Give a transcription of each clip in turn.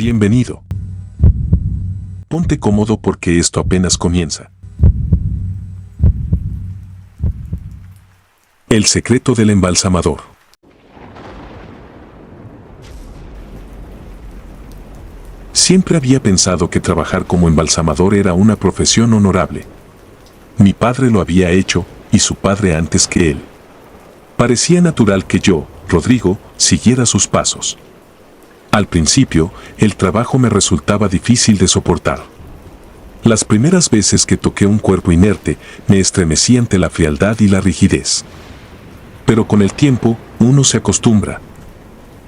Bienvenido. Ponte cómodo porque esto apenas comienza. El secreto del embalsamador. Siempre había pensado que trabajar como embalsamador era una profesión honorable. Mi padre lo había hecho, y su padre antes que él. Parecía natural que yo, Rodrigo, siguiera sus pasos. Al principio, el trabajo me resultaba difícil de soportar. Las primeras veces que toqué un cuerpo inerte, me estremecí ante la frialdad y la rigidez. Pero con el tiempo, uno se acostumbra.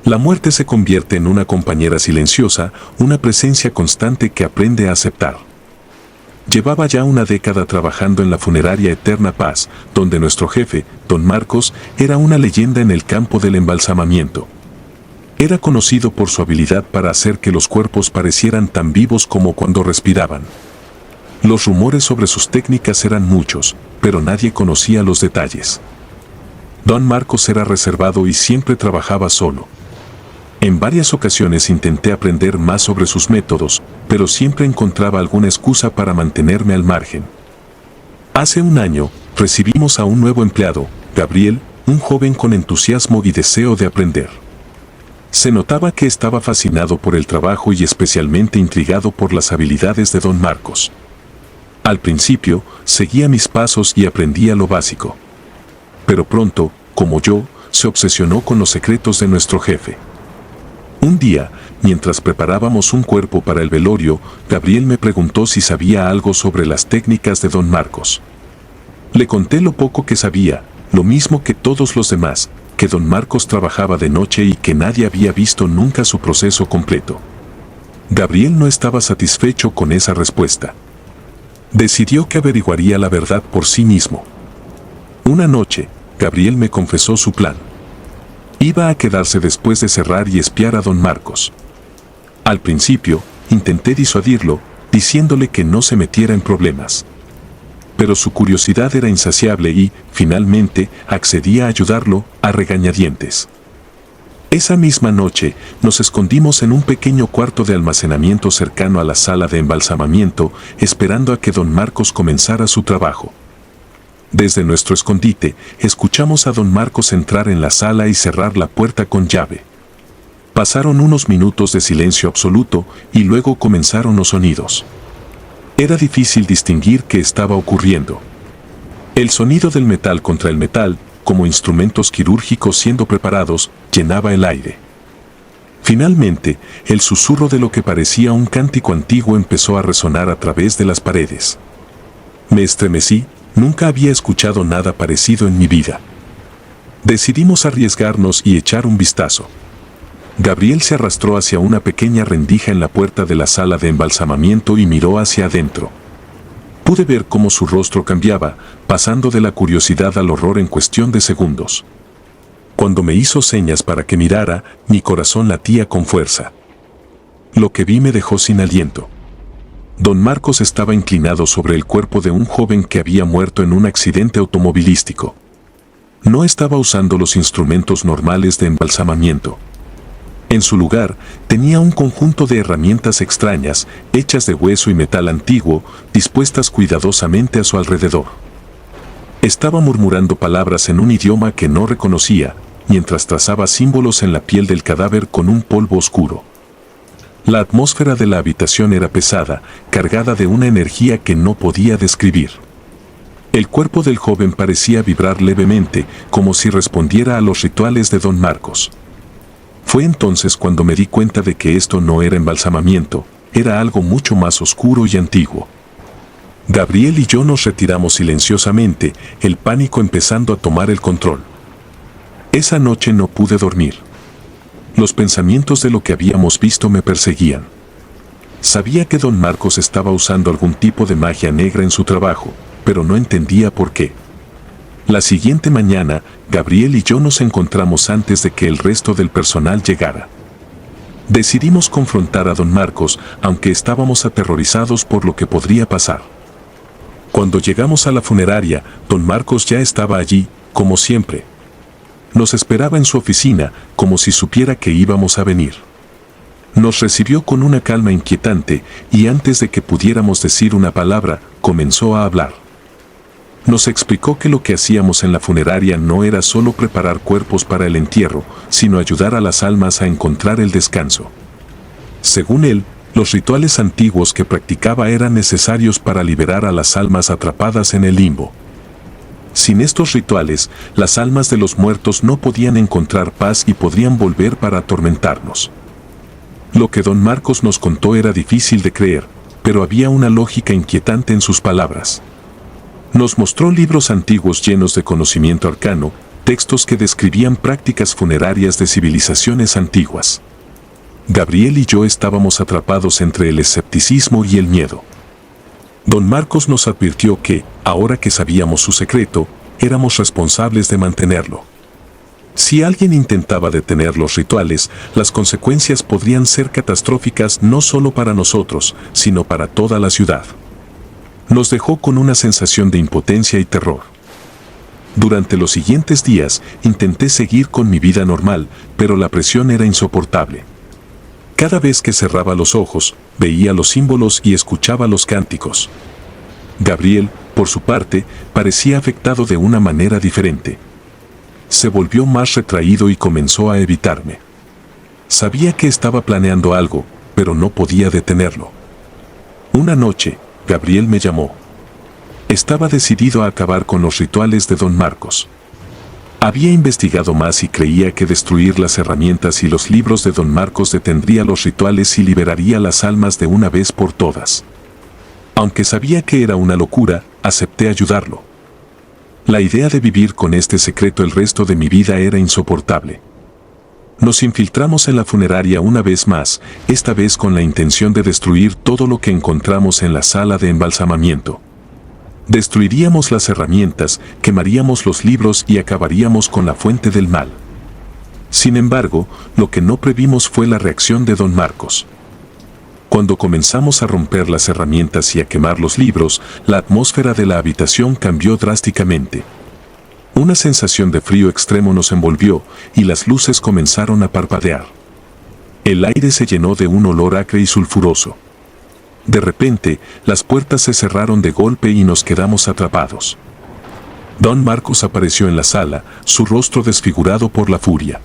La muerte se convierte en una compañera silenciosa, una presencia constante que aprende a aceptar. Llevaba ya una década trabajando en la funeraria Eterna Paz, donde nuestro jefe, don Marcos, era una leyenda en el campo del embalsamamiento. Era conocido por su habilidad para hacer que los cuerpos parecieran tan vivos como cuando respiraban. Los rumores sobre sus técnicas eran muchos, pero nadie conocía los detalles. Don Marcos era reservado y siempre trabajaba solo. En varias ocasiones intenté aprender más sobre sus métodos, pero siempre encontraba alguna excusa para mantenerme al margen. Hace un año, recibimos a un nuevo empleado, Gabriel, un joven con entusiasmo y deseo de aprender. Se notaba que estaba fascinado por el trabajo y especialmente intrigado por las habilidades de don Marcos. Al principio, seguía mis pasos y aprendía lo básico. Pero pronto, como yo, se obsesionó con los secretos de nuestro jefe. Un día, mientras preparábamos un cuerpo para el velorio, Gabriel me preguntó si sabía algo sobre las técnicas de don Marcos. Le conté lo poco que sabía, lo mismo que todos los demás, que don Marcos trabajaba de noche y que nadie había visto nunca su proceso completo. Gabriel no estaba satisfecho con esa respuesta. Decidió que averiguaría la verdad por sí mismo. Una noche, Gabriel me confesó su plan. Iba a quedarse después de cerrar y espiar a don Marcos. Al principio, intenté disuadirlo, diciéndole que no se metiera en problemas. Pero su curiosidad era insaciable y, finalmente, accedí a ayudarlo, a regañadientes. Esa misma noche, nos escondimos en un pequeño cuarto de almacenamiento cercano a la sala de embalsamamiento, esperando a que don Marcos comenzara su trabajo. Desde nuestro escondite, escuchamos a don Marcos entrar en la sala y cerrar la puerta con llave. Pasaron unos minutos de silencio absoluto y luego comenzaron los sonidos. Era difícil distinguir qué estaba ocurriendo. El sonido del metal contra el metal, como instrumentos quirúrgicos siendo preparados, llenaba el aire. Finalmente, el susurro de lo que parecía un cántico antiguo empezó a resonar a través de las paredes. Me estremecí. Nunca había escuchado nada parecido en mi vida. Decidimos arriesgarnos y echar un vistazo. Gabriel se arrastró hacia una pequeña rendija en la puerta de la sala de embalsamamiento y miró hacia adentro. Pude ver cómo su rostro cambiaba, pasando de la curiosidad al horror en cuestión de segundos. Cuando me hizo señas para que mirara, mi corazón latía con fuerza. Lo que vi me dejó sin aliento. Don Marcos estaba inclinado sobre el cuerpo de un joven que había muerto en un accidente automovilístico. No estaba usando los instrumentos normales de embalsamamiento. En su lugar, tenía un conjunto de herramientas extrañas, hechas de hueso y metal antiguo, dispuestas cuidadosamente a su alrededor. Estaba murmurando palabras en un idioma que no reconocía, mientras trazaba símbolos en la piel del cadáver con un polvo oscuro. La atmósfera de la habitación era pesada, cargada de una energía que no podía describir. El cuerpo del joven parecía vibrar levemente, como si respondiera a los rituales de don Marcos. Fue entonces cuando me di cuenta de que esto no era embalsamamiento, era algo mucho más oscuro y antiguo. Gabriel y yo nos retiramos silenciosamente, el pánico empezando a tomar el control. Esa noche no pude dormir. Los pensamientos de lo que habíamos visto me perseguían. Sabía que don Marcos estaba usando algún tipo de magia negra en su trabajo, pero no entendía por qué. La siguiente mañana, Gabriel y yo nos encontramos antes de que el resto del personal llegara. Decidimos confrontar a don Marcos, aunque estábamos aterrorizados por lo que podría pasar. Cuando llegamos a la funeraria, don Marcos ya estaba allí, como siempre. Nos esperaba en su oficina, como si supiera que íbamos a venir. Nos recibió con una calma inquietante y antes de que pudiéramos decir una palabra, comenzó a hablar. Nos explicó que lo que hacíamos en la funeraria no era solo preparar cuerpos para el entierro, sino ayudar a las almas a encontrar el descanso. Según él, los rituales antiguos que practicaba eran necesarios para liberar a las almas atrapadas en el limbo. Sin estos rituales, las almas de los muertos no podían encontrar paz y podrían volver para atormentarnos. Lo que don Marcos nos contó era difícil de creer, pero había una lógica inquietante en sus palabras. Nos mostró libros antiguos llenos de conocimiento arcano, textos que describían prácticas funerarias de civilizaciones antiguas. Gabriel y yo estábamos atrapados entre el escepticismo y el miedo. Don Marcos nos advirtió que, ahora que sabíamos su secreto, éramos responsables de mantenerlo. Si alguien intentaba detener los rituales, las consecuencias podrían ser catastróficas no solo para nosotros, sino para toda la ciudad. Nos dejó con una sensación de impotencia y terror. Durante los siguientes días, intenté seguir con mi vida normal, pero la presión era insoportable. Cada vez que cerraba los ojos, veía los símbolos y escuchaba los cánticos. Gabriel, por su parte, parecía afectado de una manera diferente. Se volvió más retraído y comenzó a evitarme. Sabía que estaba planeando algo, pero no podía detenerlo. Una noche, Gabriel me llamó. Estaba decidido a acabar con los rituales de don Marcos. Había investigado más y creía que destruir las herramientas y los libros de don Marcos detendría los rituales y liberaría las almas de una vez por todas. Aunque sabía que era una locura, acepté ayudarlo. La idea de vivir con este secreto el resto de mi vida era insoportable. Nos infiltramos en la funeraria una vez más, esta vez con la intención de destruir todo lo que encontramos en la sala de embalsamamiento. Destruiríamos las herramientas, quemaríamos los libros y acabaríamos con la fuente del mal. Sin embargo, lo que no previmos fue la reacción de don Marcos. Cuando comenzamos a romper las herramientas y a quemar los libros, la atmósfera de la habitación cambió drásticamente. Una sensación de frío extremo nos envolvió y las luces comenzaron a parpadear. El aire se llenó de un olor acre y sulfuroso. De repente, las puertas se cerraron de golpe y nos quedamos atrapados. Don Marcos apareció en la sala, su rostro desfigurado por la furia.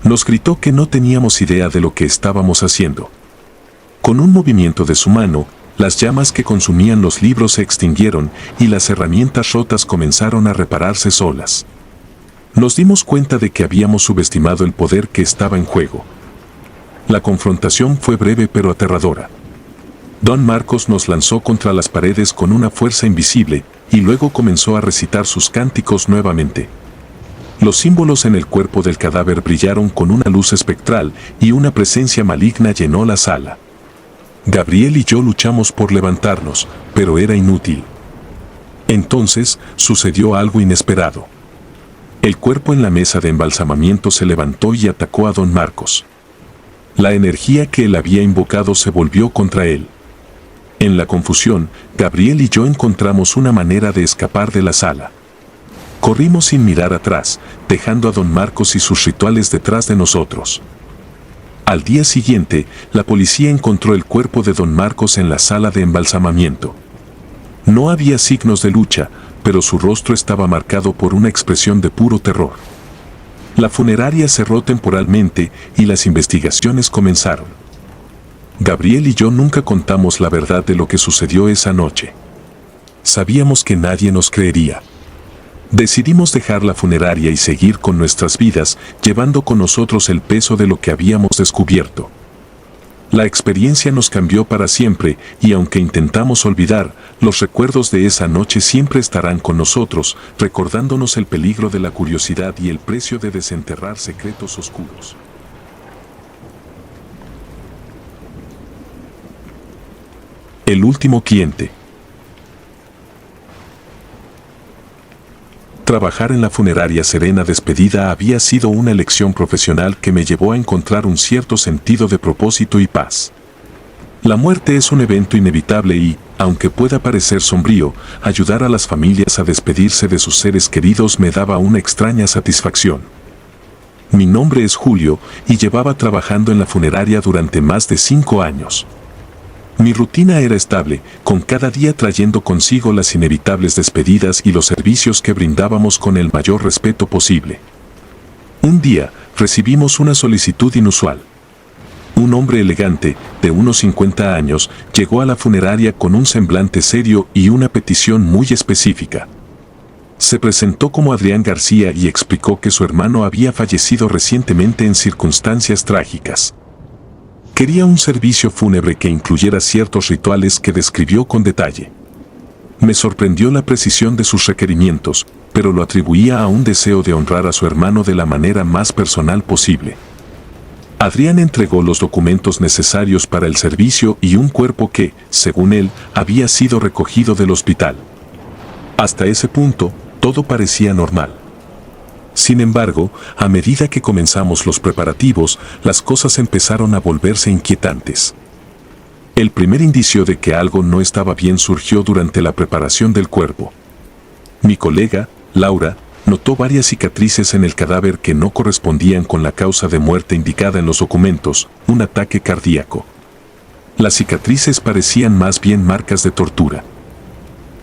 Nos gritó que no teníamos idea de lo que estábamos haciendo. Con un movimiento de su mano, las llamas que consumían los libros se extinguieron y las herramientas rotas comenzaron a repararse solas. Nos dimos cuenta de que habíamos subestimado el poder que estaba en juego. La confrontación fue breve pero aterradora. Don Marcos nos lanzó contra las paredes con una fuerza invisible y luego comenzó a recitar sus cánticos nuevamente. Los símbolos en el cuerpo del cadáver brillaron con una luz espectral y una presencia maligna llenó la sala. Gabriel y yo luchamos por levantarnos, pero era inútil. Entonces, sucedió algo inesperado. El cuerpo en la mesa de embalsamamiento se levantó y atacó a don Marcos. La energía que él había invocado se volvió contra él. En la confusión, Gabriel y yo encontramos una manera de escapar de la sala. Corrimos sin mirar atrás, dejando a don Marcos y sus rituales detrás de nosotros. Al día siguiente, la policía encontró el cuerpo de don Marcos en la sala de embalsamamiento. No había signos de lucha, pero su rostro estaba marcado por una expresión de puro terror. La funeraria cerró temporalmente y las investigaciones comenzaron. Gabriel y yo nunca contamos la verdad de lo que sucedió esa noche. Sabíamos que nadie nos creería. Decidimos dejar la funeraria y seguir con nuestras vidas, llevando con nosotros el peso de lo que habíamos descubierto. La experiencia nos cambió para siempre y aunque intentamos olvidar, los recuerdos de esa noche siempre estarán con nosotros, recordándonos el peligro de la curiosidad y el precio de desenterrar secretos oscuros. El último cliente. Trabajar en la funeraria Serena Despedida había sido una elección profesional que me llevó a encontrar un cierto sentido de propósito y paz. La muerte es un evento inevitable y, aunque pueda parecer sombrío, ayudar a las familias a despedirse de sus seres queridos me daba una extraña satisfacción. Mi nombre es Julio y llevaba trabajando en la funeraria durante más de 5 años. Mi rutina era estable, con cada día trayendo consigo las inevitables despedidas y los servicios que brindábamos con el mayor respeto posible. Un día, recibimos una solicitud inusual. Un hombre elegante, de unos 50 años, llegó a la funeraria con un semblante serio y una petición muy específica. Se presentó como Adrián García y explicó que su hermano había fallecido recientemente en circunstancias trágicas. Quería un servicio fúnebre que incluyera ciertos rituales que describió con detalle. Me sorprendió la precisión de sus requerimientos, pero lo atribuía a un deseo de honrar a su hermano de la manera más personal posible. Adrián entregó los documentos necesarios para el servicio y un cuerpo que, según él, había sido recogido del hospital. Hasta ese punto, todo parecía normal. Sin embargo, a medida que comenzamos los preparativos, las cosas empezaron a volverse inquietantes. El primer indicio de que algo no estaba bien surgió durante la preparación del cuerpo. Mi colega, Laura, notó varias cicatrices en el cadáver que no correspondían con la causa de muerte indicada en los documentos, un ataque cardíaco. Las cicatrices parecían más bien marcas de tortura.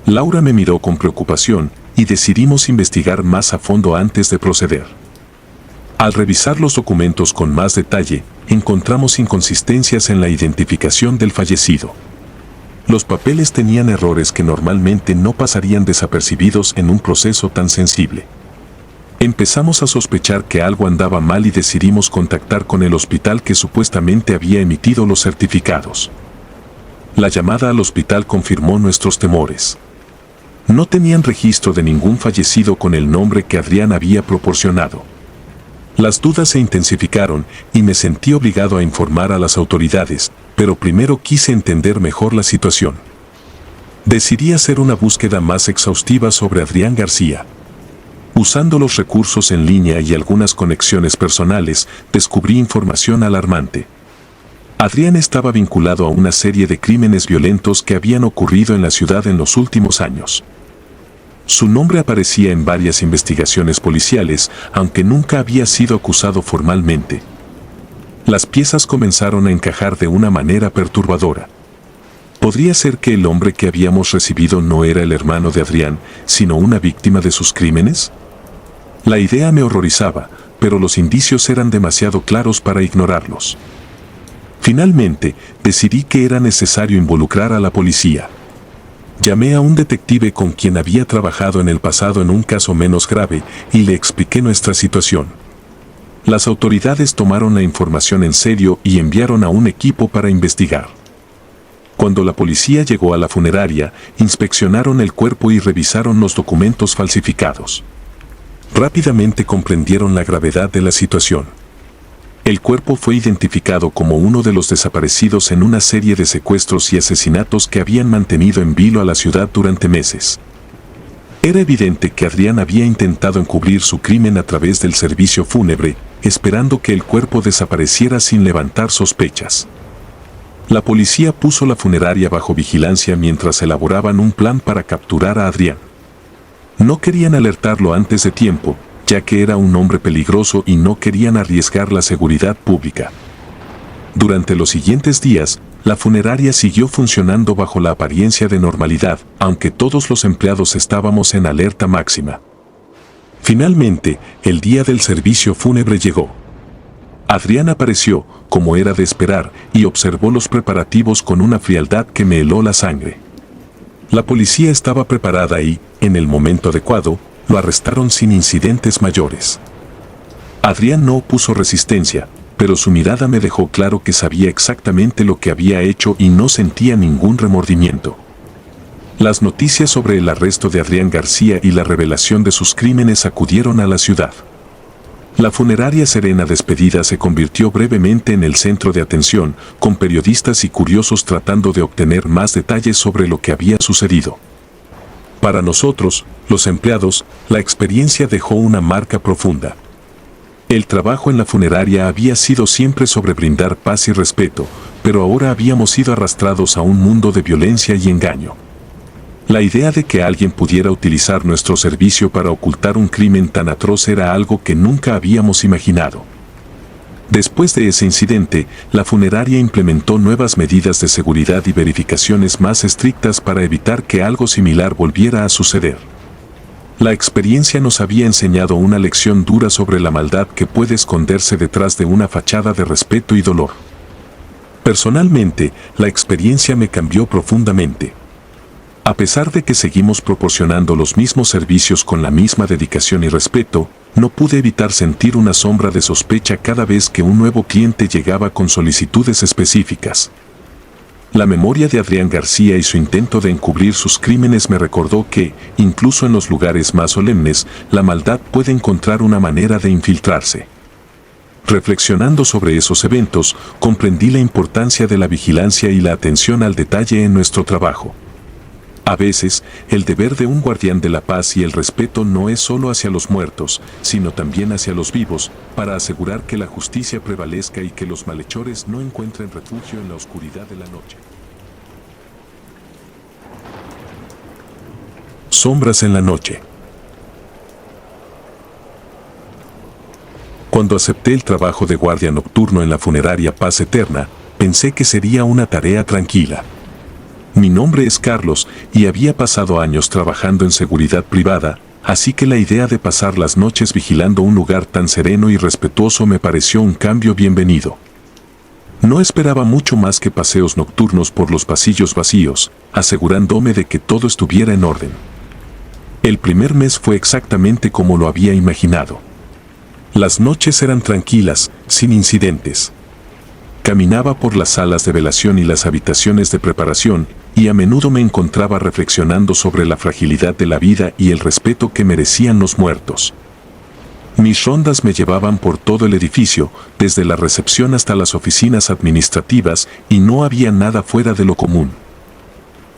Laura me miró con preocupación y decidimos investigar más a fondo antes de proceder. Al revisar los documentos con más detalle, encontramos inconsistencias en la identificación del fallecido. Los papeles tenían errores que normalmente no pasarían desapercibidos en un proceso tan sensible. Empezamos a sospechar que algo andaba mal y decidimos contactar con el hospital que supuestamente había emitido los certificados. La llamada al hospital confirmó nuestros temores. No tenían registro de ningún fallecido con el nombre que Adrián había proporcionado. Las dudas se intensificaron y me sentí obligado a informar a las autoridades, pero primero quise entender mejor la situación. Decidí hacer una búsqueda más exhaustiva sobre Adrián García. Usando los recursos en línea y algunas conexiones personales, descubrí información alarmante. Adrián estaba vinculado a una serie de crímenes violentos que habían ocurrido en la ciudad en los últimos años. Su nombre aparecía en varias investigaciones policiales, aunque nunca había sido acusado formalmente. Las piezas comenzaron a encajar de una manera perturbadora. ¿Podría ser que el hombre que habíamos recibido no era el hermano de Adrián, sino una víctima de sus crímenes? La idea me horrorizaba, pero los indicios eran demasiado claros para ignorarlos. Finalmente, decidí que era necesario involucrar a la policía. Llamé a un detective con quien había trabajado en el pasado en un caso menos grave y le expliqué nuestra situación. Las autoridades tomaron la información en serio y enviaron a un equipo para investigar. Cuando la policía llegó a la funeraria, inspeccionaron el cuerpo y revisaron los documentos falsificados. Rápidamente comprendieron la gravedad de la situación. El cuerpo fue identificado como uno de los desaparecidos en una serie de secuestros y asesinatos que habían mantenido en vilo a la ciudad durante meses. Era evidente que Adrián había intentado encubrir su crimen a través del servicio fúnebre, esperando que el cuerpo desapareciera sin levantar sospechas. La policía puso la funeraria bajo vigilancia mientras elaboraban un plan para capturar a Adrián. No querían alertarlo antes de tiempo, ya que era un hombre peligroso y no querían arriesgar la seguridad pública. Durante los siguientes días, la funeraria siguió funcionando bajo la apariencia de normalidad, aunque todos los empleados estábamos en alerta máxima. Finalmente, el día del servicio fúnebre llegó. Adrián apareció, como era de esperar, y observó los preparativos con una frialdad que me heló la sangre. La policía estaba preparada y, en el momento adecuado, lo arrestaron sin incidentes mayores. Adrián no opuso resistencia, pero su mirada me dejó claro que sabía exactamente lo que había hecho y no sentía ningún remordimiento. Las noticias sobre el arresto de Adrián García y la revelación de sus crímenes sacudieron a la ciudad. La funeraria Serena Despedida se convirtió brevemente en el centro de atención, con periodistas y curiosos tratando de obtener más detalles sobre lo que había sucedido. Para nosotros, los empleados, la experiencia dejó una marca profunda. El trabajo en la funeraria había sido siempre sobre brindar paz y respeto, pero ahora habíamos sido arrastrados a un mundo de violencia y engaño. La idea de que alguien pudiera utilizar nuestro servicio para ocultar un crimen tan atroz era algo que nunca habíamos imaginado. Después de ese incidente, la funeraria implementó nuevas medidas de seguridad y verificaciones más estrictas para evitar que algo similar volviera a suceder. La experiencia nos había enseñado una lección dura sobre la maldad que puede esconderse detrás de una fachada de respeto y dolor. Personalmente, la experiencia me cambió profundamente. A pesar de que seguimos proporcionando los mismos servicios con la misma dedicación y respeto, no pude evitar sentir una sombra de sospecha cada vez que un nuevo cliente llegaba con solicitudes específicas. La memoria de Adrián García y su intento de encubrir sus crímenes me recordó que, incluso en los lugares más solemnes, la maldad puede encontrar una manera de infiltrarse. Reflexionando sobre esos eventos, comprendí la importancia de la vigilancia y la atención al detalle en nuestro trabajo. A veces, el deber de un guardián de la paz y el respeto no es solo hacia los muertos, sino también hacia los vivos, para asegurar que la justicia prevalezca y que los malhechores no encuentren refugio en la oscuridad de la noche. Sombras en la noche. Cuando acepté el trabajo de guardia nocturno en la funeraria Paz Eterna, pensé que sería una tarea tranquila. Mi nombre es Carlos y había pasado años trabajando en seguridad privada, así que la idea de pasar las noches vigilando un lugar tan sereno y respetuoso me pareció un cambio bienvenido. No esperaba mucho más que paseos nocturnos por los pasillos vacíos, asegurándome de que todo estuviera en orden. El primer mes fue exactamente como lo había imaginado. Las noches eran tranquilas, sin incidentes. Caminaba por las salas de velación y las habitaciones de preparación, y a menudo me encontraba reflexionando sobre la fragilidad de la vida y el respeto que merecían los muertos. Mis rondas me llevaban por todo el edificio, desde la recepción hasta las oficinas administrativas, y no había nada fuera de lo común.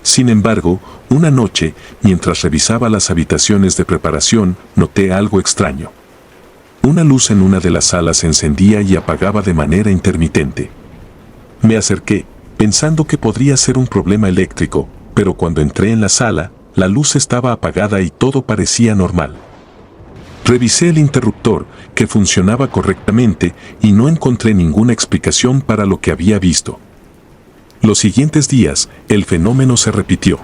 Sin embargo, una noche, mientras revisaba las habitaciones de preparación, noté algo extraño. Una luz en una de las salas se encendía y apagaba de manera intermitente. Me acerqué, pensando que podría ser un problema eléctrico, pero cuando entré en la sala, la luz estaba apagada y todo parecía normal. Revisé el interruptor, que funcionaba correctamente, y no encontré ninguna explicación para lo que había visto. Los siguientes días, el fenómeno se repitió.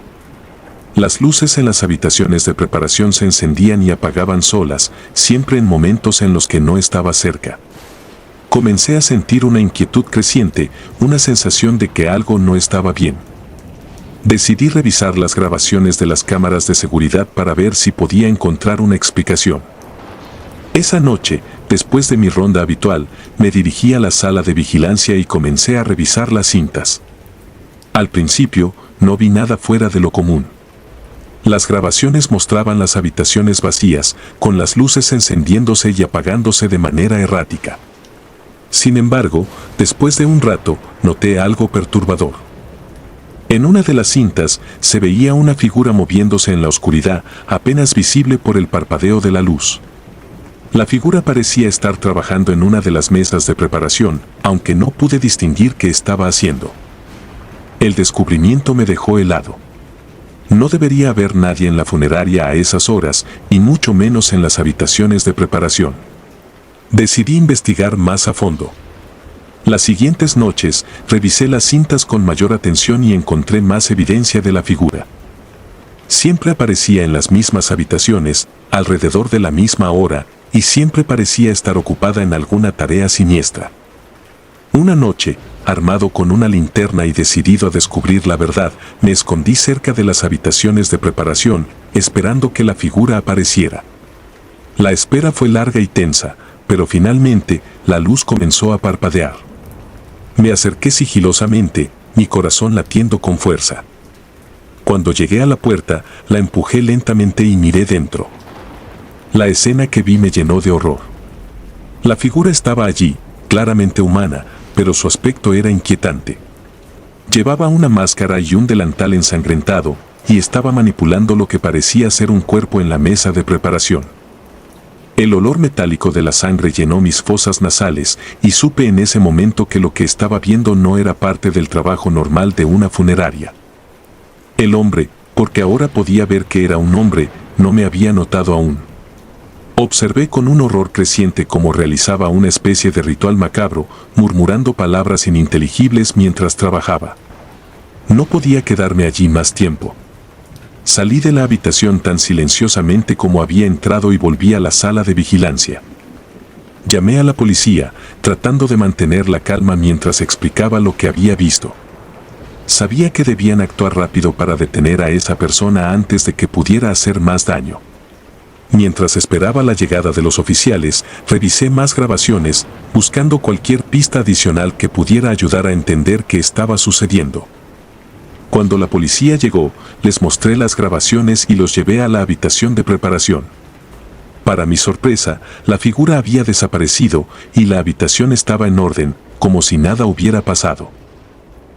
Las luces en las habitaciones de preparación se encendían y apagaban solas, siempre en momentos en los que no estaba cerca. Comencé a sentir una inquietud creciente, una sensación de que algo no estaba bien. Decidí revisar las grabaciones de las cámaras de seguridad para ver si podía encontrar una explicación. Esa noche, después de mi ronda habitual, me dirigí a la sala de vigilancia y comencé a revisar las cintas. Al principio, no vi nada fuera de lo común. Las grabaciones mostraban las habitaciones vacías, con las luces encendiéndose y apagándose de manera errática. Sin embargo, después de un rato, noté algo perturbador. En una de las cintas, se veía una figura moviéndose en la oscuridad, apenas visible por el parpadeo de la luz. La figura parecía estar trabajando en una de las mesas de preparación, aunque no pude distinguir qué estaba haciendo. El descubrimiento me dejó helado. No debería haber nadie en la funeraria a esas horas, y mucho menos en las habitaciones de preparación. Decidí investigar más a fondo. Las siguientes noches, revisé las cintas con mayor atención y encontré más evidencia de la figura. Siempre aparecía en las mismas habitaciones, alrededor de la misma hora, y siempre parecía estar ocupada en alguna tarea siniestra. Una noche, armado con una linterna y decidido a descubrir la verdad, me escondí cerca de las habitaciones de preparación, esperando que la figura apareciera. La espera fue larga y tensa, pero finalmente, la luz comenzó a parpadear. Me acerqué sigilosamente, mi corazón latiendo con fuerza. Cuando llegué a la puerta, la empujé lentamente y miré dentro. La escena que vi me llenó de horror. La figura estaba allí, claramente humana, pero su aspecto era inquietante. Llevaba una máscara y un delantal ensangrentado, y estaba manipulando lo que parecía ser un cuerpo en la mesa de preparación. El olor metálico de la sangre llenó mis fosas nasales, y supe en ese momento que lo que estaba viendo no era parte del trabajo normal de una funeraria. El hombre, porque ahora podía ver que era un hombre, no me había notado aún. Observé con un horror creciente cómo realizaba una especie de ritual macabro, murmurando palabras ininteligibles mientras trabajaba. No podía quedarme allí más tiempo. Salí de la habitación tan silenciosamente como había entrado y volví a la sala de vigilancia. Llamé a la policía, tratando de mantener la calma mientras explicaba lo que había visto. Sabía que debían actuar rápido para detener a esa persona antes de que pudiera hacer más daño. Mientras esperaba la llegada de los oficiales, revisé más grabaciones, buscando cualquier pista adicional que pudiera ayudar a entender qué estaba sucediendo. Cuando la policía llegó, les mostré las grabaciones y los llevé a la habitación de preparación. Para mi sorpresa, la figura había desaparecido y la habitación estaba en orden, como si nada hubiera pasado.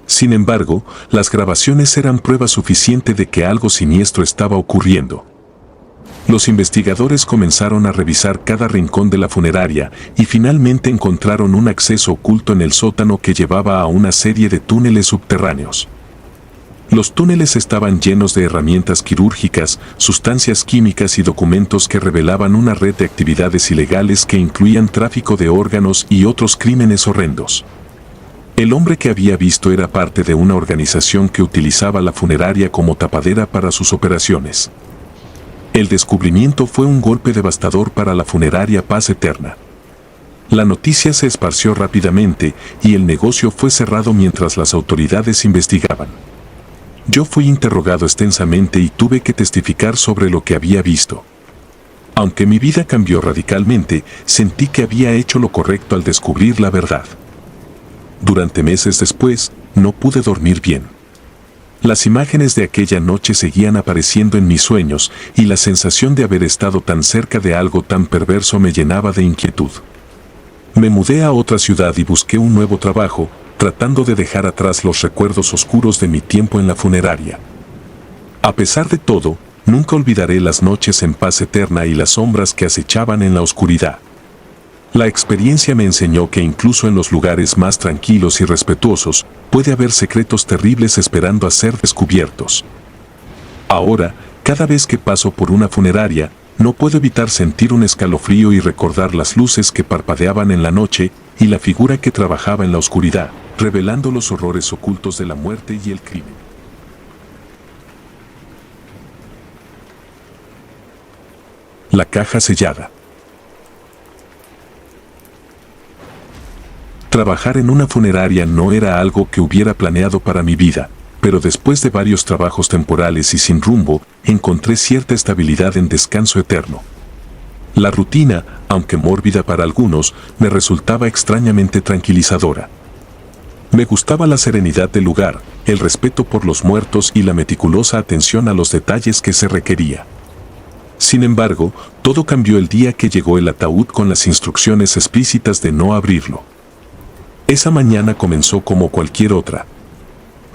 Sin embargo, las grabaciones eran prueba suficiente de que algo siniestro estaba ocurriendo. Los investigadores comenzaron a revisar cada rincón de la funeraria y finalmente encontraron un acceso oculto en el sótano que llevaba a una serie de túneles subterráneos. Los túneles estaban llenos de herramientas quirúrgicas, sustancias químicas y documentos que revelaban una red de actividades ilegales que incluían tráfico de órganos y otros crímenes horrendos. El hombre que había visto era parte de una organización que utilizaba la funeraria como tapadera para sus operaciones. El descubrimiento fue un golpe devastador para la funeraria Paz Eterna. La noticia se esparció rápidamente y el negocio fue cerrado mientras las autoridades investigaban. Yo fui interrogado extensamente y tuve que testificar sobre lo que había visto. Aunque mi vida cambió radicalmente, sentí que había hecho lo correcto al descubrir la verdad. Durante meses después, no pude dormir bien. Las imágenes de aquella noche seguían apareciendo en mis sueños y la sensación de haber estado tan cerca de algo tan perverso me llenaba de inquietud. Me mudé a otra ciudad y busqué un nuevo trabajo, tratando de dejar atrás los recuerdos oscuros de mi tiempo en la funeraria. A pesar de todo, nunca olvidaré las noches en Paz Eterna y las sombras que acechaban en la oscuridad. La experiencia me enseñó que incluso en los lugares más tranquilos y respetuosos, puede haber secretos terribles esperando a ser descubiertos. Ahora, cada vez que paso por una funeraria, no puedo evitar sentir un escalofrío y recordar las luces que parpadeaban en la noche y la figura que trabajaba en la oscuridad, revelando los horrores ocultos de la muerte y el crimen. La caja sellada. Trabajar en una funeraria no era algo que hubiera planeado para mi vida, pero después de varios trabajos temporales y sin rumbo, encontré cierta estabilidad en descanso eterno. La rutina, aunque mórbida para algunos, me resultaba extrañamente tranquilizadora. Me gustaba la serenidad del lugar, el respeto por los muertos y la meticulosa atención a los detalles que se requería. Sin embargo, todo cambió el día que llegó el ataúd con las instrucciones explícitas de no abrirlo. Esa mañana comenzó como cualquier otra.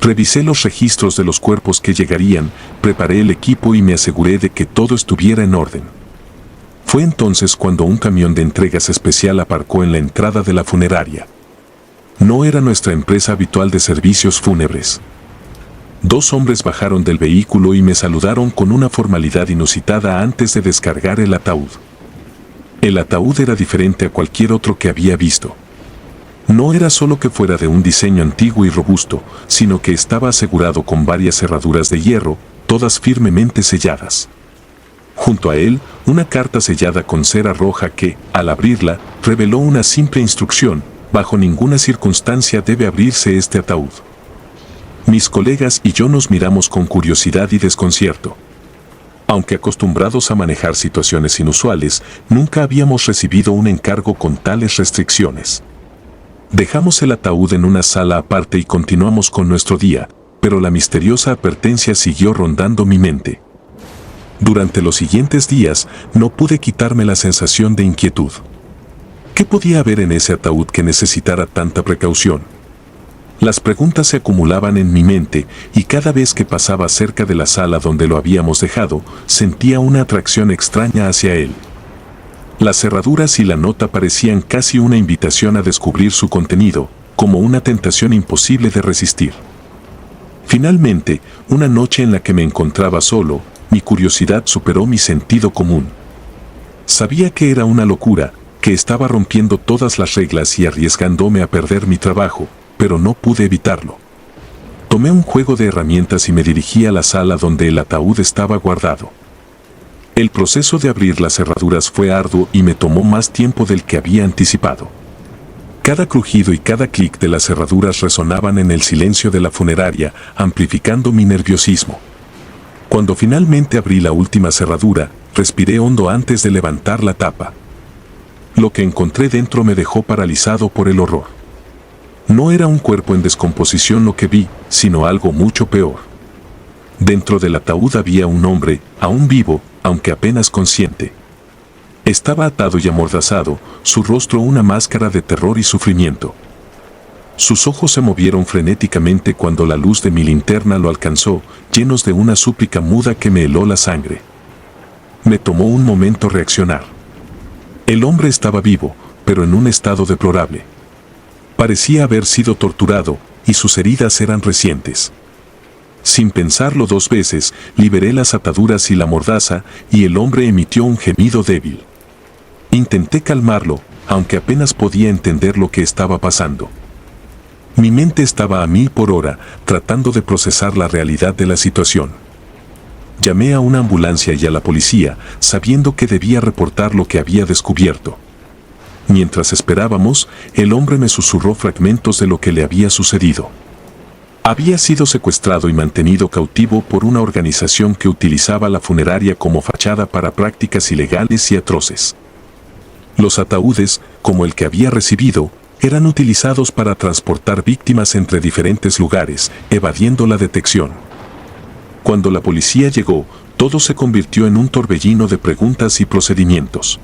Revisé los registros de los cuerpos que llegarían, preparé el equipo y me aseguré de que todo estuviera en orden. Fue entonces cuando un camión de entregas especial aparcó en la entrada de la funeraria. No era nuestra empresa habitual de servicios fúnebres. 2 hombres bajaron del vehículo y me saludaron con una formalidad inusitada antes de descargar el ataúd. El ataúd era diferente a cualquier otro que había visto. No era solo que fuera de un diseño antiguo y robusto, sino que estaba asegurado con varias cerraduras de hierro, todas firmemente selladas. Junto a él, una carta sellada con cera roja que, al abrirla, reveló una simple instrucción: bajo ninguna circunstancia debe abrirse este ataúd. Mis colegas y yo nos miramos con curiosidad y desconcierto. Aunque acostumbrados a manejar situaciones inusuales, nunca habíamos recibido un encargo con tales restricciones. Dejamos el ataúd en una sala aparte y continuamos con nuestro día, pero la misteriosa advertencia siguió rondando mi mente. Durante los siguientes días, no pude quitarme la sensación de inquietud. ¿Qué podía haber en ese ataúd que necesitara tanta precaución? Las preguntas se acumulaban en mi mente y cada vez que pasaba cerca de la sala donde lo habíamos dejado, sentía una atracción extraña hacia él. Las cerraduras y la nota parecían casi una invitación a descubrir su contenido, como una tentación imposible de resistir. Finalmente, una noche en la que me encontraba solo, mi curiosidad superó mi sentido común. Sabía que era una locura, que estaba rompiendo todas las reglas y arriesgándome a perder mi trabajo, pero no pude evitarlo. Tomé un juego de herramientas y me dirigí a la sala donde el ataúd estaba guardado. El proceso de abrir las cerraduras fue arduo y me tomó más tiempo del que había anticipado. Cada crujido y cada clic de las cerraduras resonaban en el silencio de la funeraria, amplificando mi nerviosismo. Cuando finalmente abrí la última cerradura, respiré hondo antes de levantar la tapa. Lo que encontré dentro me dejó paralizado por el horror. No era un cuerpo en descomposición lo que vi, sino algo mucho peor. Dentro del ataúd había un hombre, aún vivo, aunque apenas consciente. Estaba atado y amordazado, su rostro una máscara de terror y sufrimiento. Sus ojos se movieron frenéticamente cuando la luz de mi linterna lo alcanzó, llenos de una súplica muda que me heló la sangre. Me tomó un momento reaccionar. El hombre estaba vivo, pero en un estado deplorable. Parecía haber sido torturado, y sus heridas eran recientes. Sin pensarlo dos veces, liberé las ataduras y la mordaza, y el hombre emitió un gemido débil. Intenté calmarlo, aunque apenas podía entender lo que estaba pasando. Mi mente estaba a 1000 por hora, tratando de procesar la realidad de la situación. Llamé a una ambulancia y a la policía, sabiendo que debía reportar lo que había descubierto. Mientras esperábamos, el hombre me susurró fragmentos de lo que le había sucedido. Había sido secuestrado y mantenido cautivo por una organización que utilizaba la funeraria como fachada para prácticas ilegales y atroces. Los ataúdes, como el que había recibido, eran utilizados para transportar víctimas entre diferentes lugares, evadiendo la detección. Cuando la policía llegó, todo se convirtió en un torbellino de preguntas y procedimientos.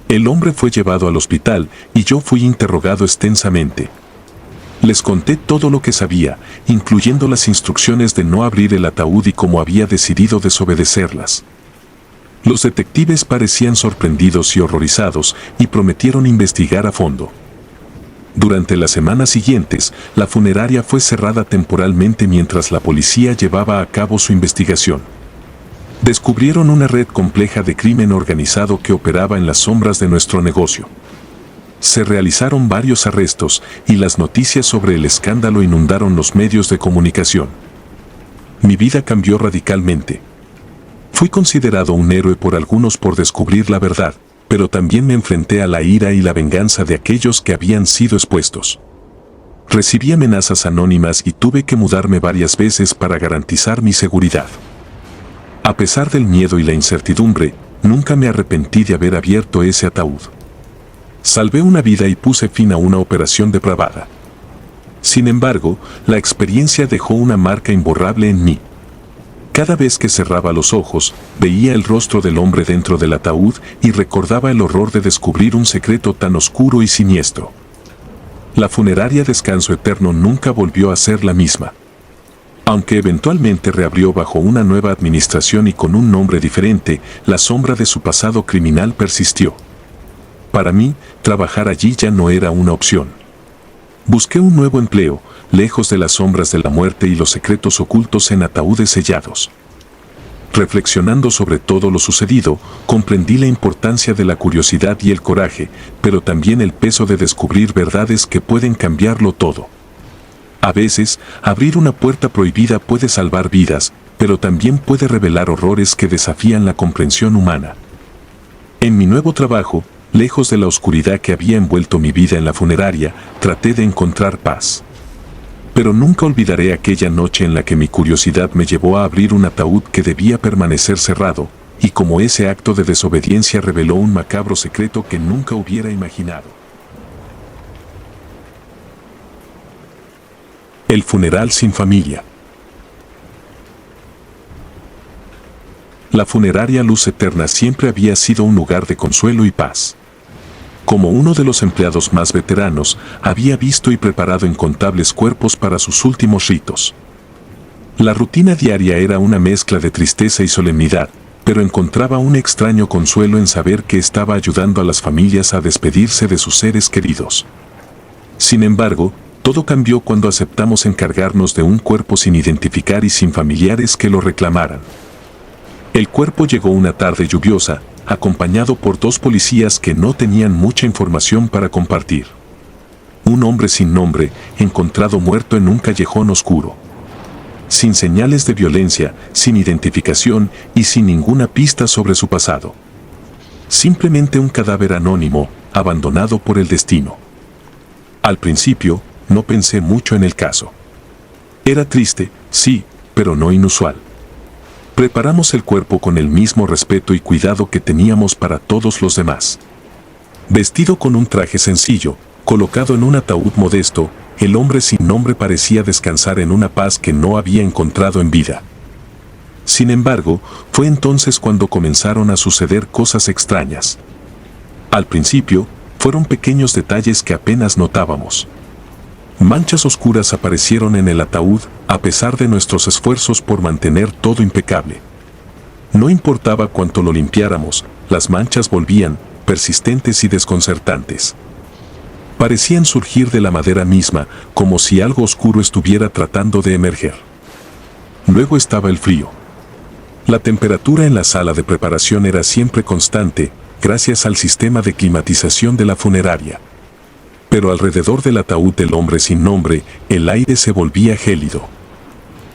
El hombre fue llevado al hospital y yo fui interrogado extensamente. Les conté todo lo que sabía, incluyendo las instrucciones de no abrir el ataúd y cómo había decidido desobedecerlas. Los detectives parecían sorprendidos y horrorizados y prometieron investigar a fondo. Durante las semanas siguientes, la funeraria fue cerrada temporalmente mientras la policía llevaba a cabo su investigación. Descubrieron una red compleja de crimen organizado que operaba en las sombras de nuestro negocio. Se realizaron varios arrestos y las noticias sobre el escándalo inundaron los medios de comunicación. Mi vida cambió radicalmente. Fui considerado un héroe por algunos por descubrir la verdad, pero también me enfrenté a la ira y la venganza de aquellos que habían sido expuestos. Recibí amenazas anónimas y tuve que mudarme varias veces para garantizar mi seguridad. A pesar del miedo y la incertidumbre, nunca me arrepentí de haber abierto ese ataúd. Salvé una vida y puse fin a una operación depravada. Sin embargo, la experiencia dejó una marca imborrable en mí. Cada vez que cerraba los ojos, veía el rostro del hombre dentro del ataúd y recordaba el horror de descubrir un secreto tan oscuro y siniestro. La funeraria Descanso Eterno nunca volvió a ser la misma. Aunque eventualmente reabrió bajo una nueva administración y con un nombre diferente, la sombra de su pasado criminal persistió. Para mí, trabajar allí ya no era una opción. Busqué un nuevo empleo, lejos de las sombras de la muerte y los secretos ocultos en ataúdes sellados. Reflexionando sobre todo lo sucedido, comprendí la importancia de la curiosidad y el coraje, pero también el peso de descubrir verdades que pueden cambiarlo todo. A veces, abrir una puerta prohibida puede salvar vidas, pero también puede revelar horrores que desafían la comprensión humana. En mi nuevo trabajo, lejos de la oscuridad que había envuelto mi vida en la funeraria, traté de encontrar paz. Pero nunca olvidaré aquella noche en la que mi curiosidad me llevó a abrir un ataúd que debía permanecer cerrado, y como ese acto de desobediencia reveló un macabro secreto que nunca hubiera imaginado. El funeral sin familia. La funeraria Luz Eterna siempre había sido un lugar de consuelo y paz. Como uno de los empleados más veteranos, había visto y preparado incontables cuerpos para sus últimos ritos. La rutina diaria era una mezcla de tristeza y solemnidad, pero encontraba un extraño consuelo en saber que estaba ayudando a las familias a despedirse de sus seres queridos. Sin embargo, Todo cambió cuando aceptamos encargarnos de un cuerpo sin identificar y sin familiares que lo reclamaran. El cuerpo llegó una tarde lluviosa, acompañado por 2 policías que no tenían mucha información para compartir. Un hombre sin nombre, encontrado muerto en un callejón oscuro. Sin señales de violencia, sin identificación y sin ninguna pista sobre su pasado. Simplemente un cadáver anónimo, abandonado por el destino. Al principio, no pensé mucho en el caso. Era triste, sí, pero no inusual. Preparamos el cuerpo con el mismo respeto y cuidado que teníamos para todos los demás. Vestido con un traje sencillo, colocado en un ataúd modesto, el hombre sin nombre parecía descansar en una paz que no había encontrado en vida. Sin embargo, fue entonces cuando comenzaron a suceder cosas extrañas. Al principio, fueron pequeños detalles que apenas notábamos. Manchas oscuras aparecieron en el ataúd, a pesar de nuestros esfuerzos por mantener todo impecable. No importaba cuánto lo limpiáramos, las manchas volvían, persistentes y desconcertantes. Parecían surgir de la madera misma, como si algo oscuro estuviera tratando de emerger. Luego estaba el frío. La temperatura en la sala de preparación era siempre constante, gracias al sistema de climatización de la funeraria. Pero alrededor del ataúd del hombre sin nombre, el aire se volvía gélido.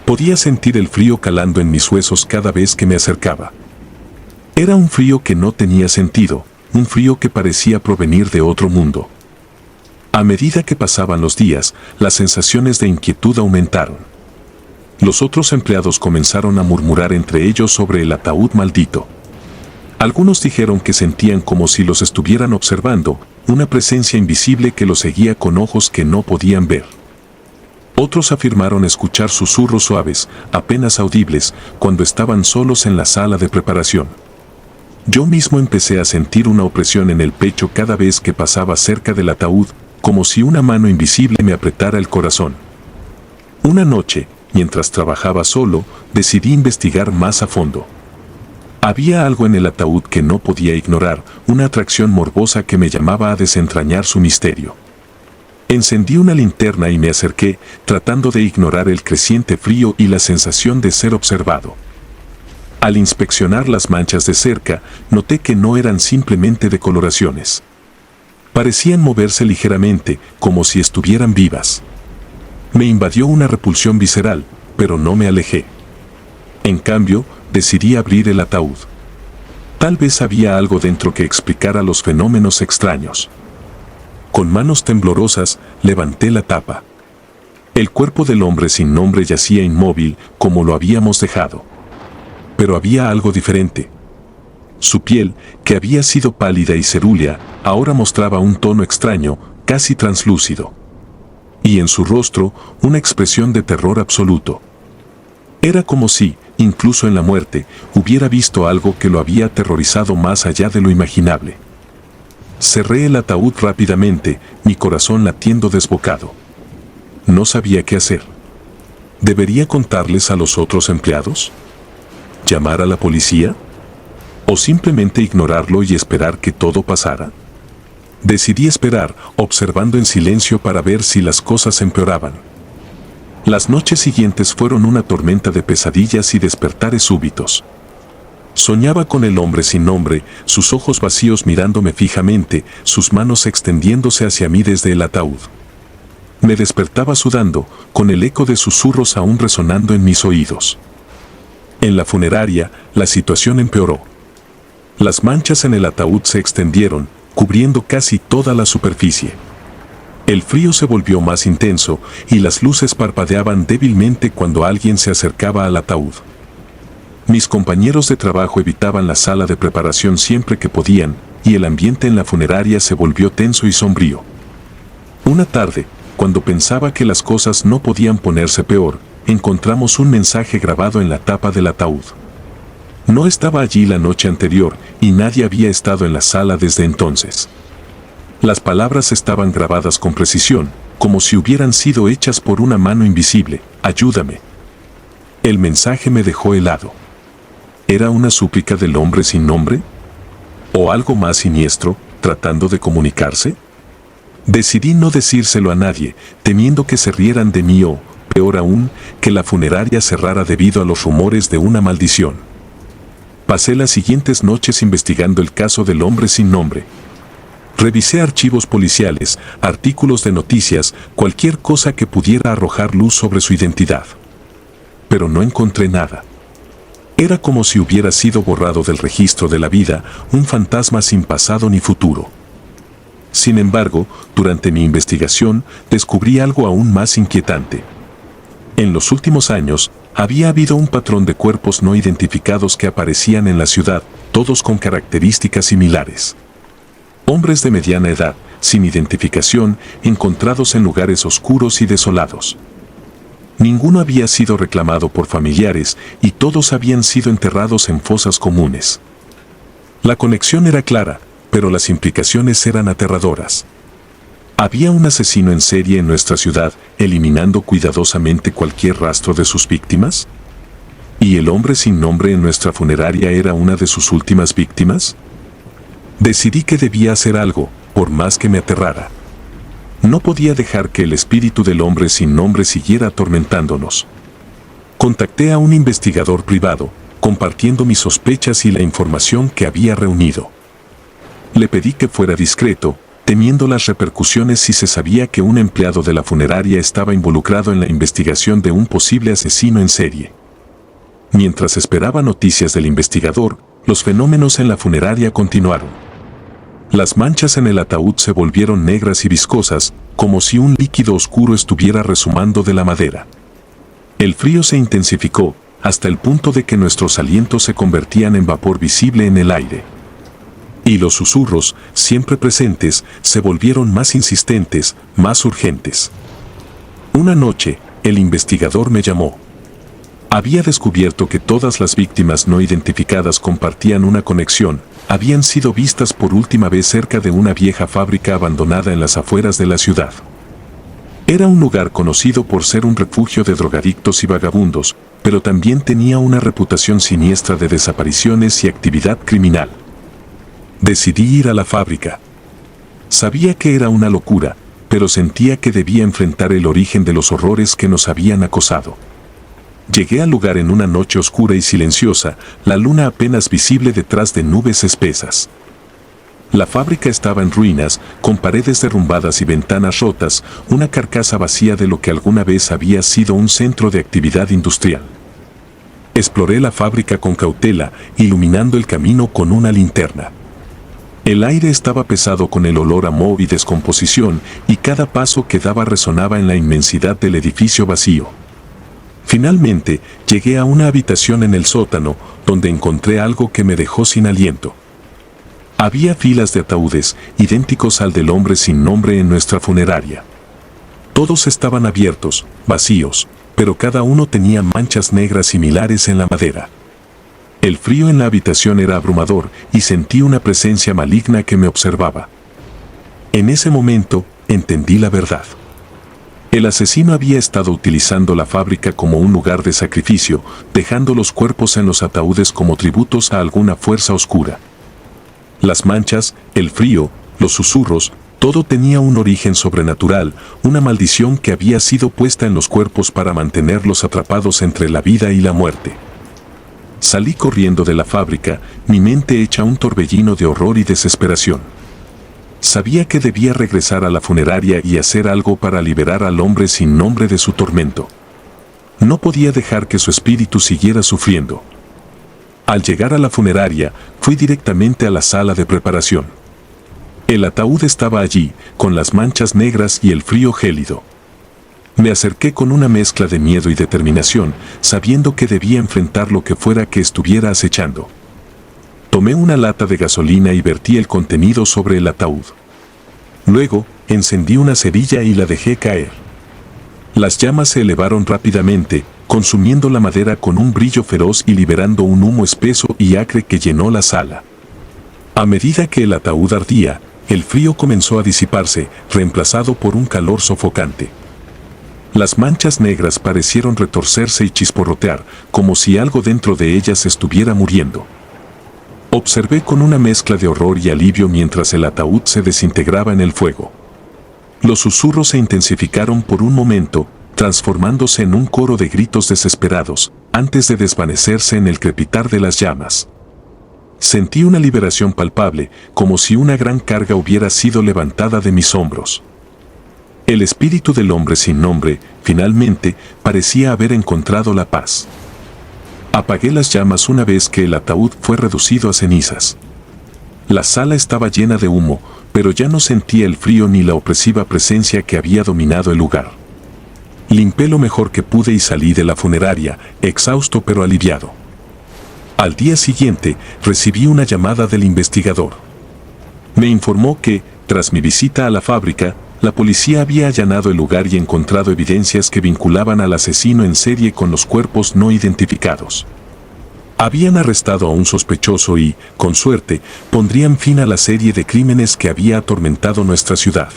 Podía sentir el frío calando en mis huesos cada vez que me acercaba. Era un frío que no tenía sentido, un frío que parecía provenir de otro mundo. A medida que pasaban los días, las sensaciones de inquietud aumentaron. Los otros empleados comenzaron a murmurar entre ellos sobre el ataúd maldito. Algunos dijeron que sentían como si los estuvieran observando, una presencia invisible que los seguía con ojos que no podían ver. Otros afirmaron escuchar susurros suaves, apenas audibles, cuando estaban solos en la sala de preparación. Yo mismo empecé a sentir una opresión en el pecho cada vez que pasaba cerca del ataúd, como si una mano invisible me apretara el corazón. Una noche, mientras trabajaba solo, decidí investigar más a fondo. Había algo en el ataúd que no podía ignorar, una atracción morbosa que me llamaba a desentrañar su misterio. Encendí una linterna y me acerqué, tratando de ignorar el creciente frío y la sensación de ser observado. Al inspeccionar las manchas de cerca, noté que no eran simplemente decoloraciones. Parecían moverse ligeramente, como si estuvieran vivas. Me invadió una repulsión visceral, pero no me alejé. En cambio, decidí abrir el ataúd. Tal vez había algo dentro que explicara los fenómenos extraños. Con manos temblorosas, levanté la tapa. El cuerpo del hombre sin nombre yacía inmóvil, como lo habíamos dejado. Pero había algo diferente. Su piel, que había sido pálida y cerúlea, ahora mostraba un tono extraño, casi translúcido. Y en su rostro, una expresión de terror absoluto. Era como si, incluso en la muerte, hubiera visto algo que lo había aterrorizado más allá de lo imaginable. Cerré el ataúd rápidamente, mi corazón latiendo desbocado. No sabía qué hacer. ¿Debería contarles a los otros empleados? ¿Llamar a la policía? ¿O simplemente ignorarlo y esperar que todo pasara? Decidí esperar, observando en silencio para ver si las cosas empeoraban. Las noches siguientes fueron una tormenta de pesadillas y despertares súbitos. Soñaba con el hombre sin nombre, sus ojos vacíos mirándome fijamente, sus manos extendiéndose hacia mí desde el ataúd. Me despertaba sudando, con el eco de susurros aún resonando en mis oídos. En la funeraria, la situación empeoró. Las manchas en el ataúd se extendieron, cubriendo casi toda la superficie. El frío se volvió más intenso y las luces parpadeaban débilmente cuando alguien se acercaba al ataúd. Mis compañeros de trabajo evitaban la sala de preparación siempre que podían, y el ambiente en la funeraria se volvió tenso y sombrío. Una tarde, cuando pensaba que las cosas no podían ponerse peor, encontramos un mensaje grabado en la tapa del ataúd. No estaba allí la noche anterior y nadie había estado en la sala desde entonces. Las palabras estaban grabadas con precisión, como si hubieran sido hechas por una mano invisible. Ayúdame. El mensaje me dejó helado. ¿Era una súplica del hombre sin nombre? ¿O algo más siniestro, tratando de comunicarse? Decidí no decírselo a nadie, temiendo que se rieran de mí o, peor aún, que la funeraria cerrara debido a los rumores de una maldición. Pasé las siguientes noches investigando el caso del hombre sin nombre. Revisé archivos policiales, artículos de noticias, cualquier cosa que pudiera arrojar luz sobre su identidad. Pero no encontré nada. Era como si hubiera sido borrado del registro de la vida, un fantasma sin pasado ni futuro. Sin embargo, durante mi investigación, descubrí algo aún más inquietante. En los últimos años, había habido un patrón de cuerpos no identificados que aparecían en la ciudad, todos con características similares. Hombres de mediana edad, sin identificación, encontrados en lugares oscuros y desolados. Ninguno había sido reclamado por familiares y todos habían sido enterrados en fosas comunes. La conexión era clara, pero las implicaciones eran aterradoras. ¿Había un asesino en serie en nuestra ciudad, eliminando cuidadosamente cualquier rastro de sus víctimas? ¿Y el hombre sin nombre en nuestra funeraria era una de sus últimas víctimas? Decidí que debía hacer algo, por más que me aterrara. No podía dejar que el espíritu del hombre sin nombre siguiera atormentándonos. Contacté a un investigador privado, compartiendo mis sospechas y la información que había reunido. Le pedí que fuera discreto, temiendo las repercusiones si se sabía que un empleado de la funeraria estaba involucrado en la investigación de un posible asesino en serie. Mientras esperaba noticias del investigador, los fenómenos en la funeraria continuaron. Las manchas en el ataúd se volvieron negras y viscosas, como si un líquido oscuro estuviera resumando de la madera. El frío se intensificó, hasta el punto de que nuestros alientos se convertían en vapor visible en el aire. Y los susurros, siempre presentes, se volvieron más insistentes, más urgentes. Una noche, el investigador me llamó. Había descubierto que todas las víctimas no identificadas compartían una conexión, habían sido vistas por última vez cerca de una vieja fábrica abandonada en las afueras de la ciudad. Era un lugar conocido por ser un refugio de drogadictos y vagabundos, pero también tenía una reputación siniestra de desapariciones y actividad criminal. Decidí ir a la fábrica. Sabía que era una locura, pero sentía que debía enfrentar el origen de los horrores que nos habían acosado. Llegué al lugar en una noche oscura y silenciosa, la luna apenas visible detrás de nubes espesas. La fábrica estaba en ruinas, con paredes derrumbadas y ventanas rotas, una carcasa vacía de lo que alguna vez había sido un centro de actividad industrial. Exploré la fábrica con cautela, iluminando el camino con una linterna. El aire estaba pesado con el olor a moho y descomposición, y cada paso que daba resonaba en la inmensidad del edificio vacío. Finalmente, llegué a una habitación en el sótano, donde encontré algo que me dejó sin aliento. Había filas de ataúdes, idénticos al del hombre sin nombre en nuestra funeraria. Todos estaban abiertos, vacíos, pero cada uno tenía manchas negras similares en la madera. El frío en la habitación era abrumador y sentí una presencia maligna que me observaba. En ese momento, entendí la verdad. El asesino había estado utilizando la fábrica como un lugar de sacrificio, dejando los cuerpos en los ataúdes como tributos a alguna fuerza oscura. Las manchas, el frío, los susurros, todo tenía un origen sobrenatural, una maldición que había sido puesta en los cuerpos para mantenerlos atrapados entre la vida y la muerte. Salí corriendo de la fábrica, mi mente hecha un torbellino de horror y desesperación. Sabía que debía regresar a la funeraria y hacer algo para liberar al hombre sin nombre de su tormento. No podía dejar que su espíritu siguiera sufriendo. Al llegar a la funeraria, fui directamente a la sala de preparación. El ataúd estaba allí, con las manchas negras y el frío gélido. Me acerqué con una mezcla de miedo y determinación, sabiendo que debía enfrentar lo que fuera que estuviera acechando. Tomé una lata de gasolina y vertí el contenido sobre el ataúd. Luego, encendí una cerilla y la dejé caer. Las llamas se elevaron rápidamente, consumiendo la madera con un brillo feroz y liberando un humo espeso y acre que llenó la sala. A medida que el ataúd ardía, el frío comenzó a disiparse, reemplazado por un calor sofocante. Las manchas negras parecieron retorcerse y chisporrotear, como si algo dentro de ellas estuviera muriendo. Observé con una mezcla de horror y alivio mientras el ataúd se desintegraba en el fuego. Los susurros se intensificaron por un momento, transformándose en un coro de gritos desesperados, antes de desvanecerse en el crepitar de las llamas. Sentí una liberación palpable, como si una gran carga hubiera sido levantada de mis hombros. El espíritu del hombre sin nombre, finalmente, parecía haber encontrado la paz. Apagué las llamas una vez que el ataúd fue reducido a cenizas. La sala estaba llena de humo, pero ya no sentía el frío ni la opresiva presencia que había dominado el lugar. Limpié lo mejor que pude y salí de la funeraria, exhausto pero aliviado. Al día siguiente, recibí una llamada del investigador. Me informó que, tras mi visita a la fábrica, la policía había allanado el lugar y encontrado evidencias que vinculaban al asesino en serie con los cuerpos no identificados. Habían arrestado a un sospechoso y, con suerte, pondrían fin a la serie de crímenes que había atormentado nuestra ciudad.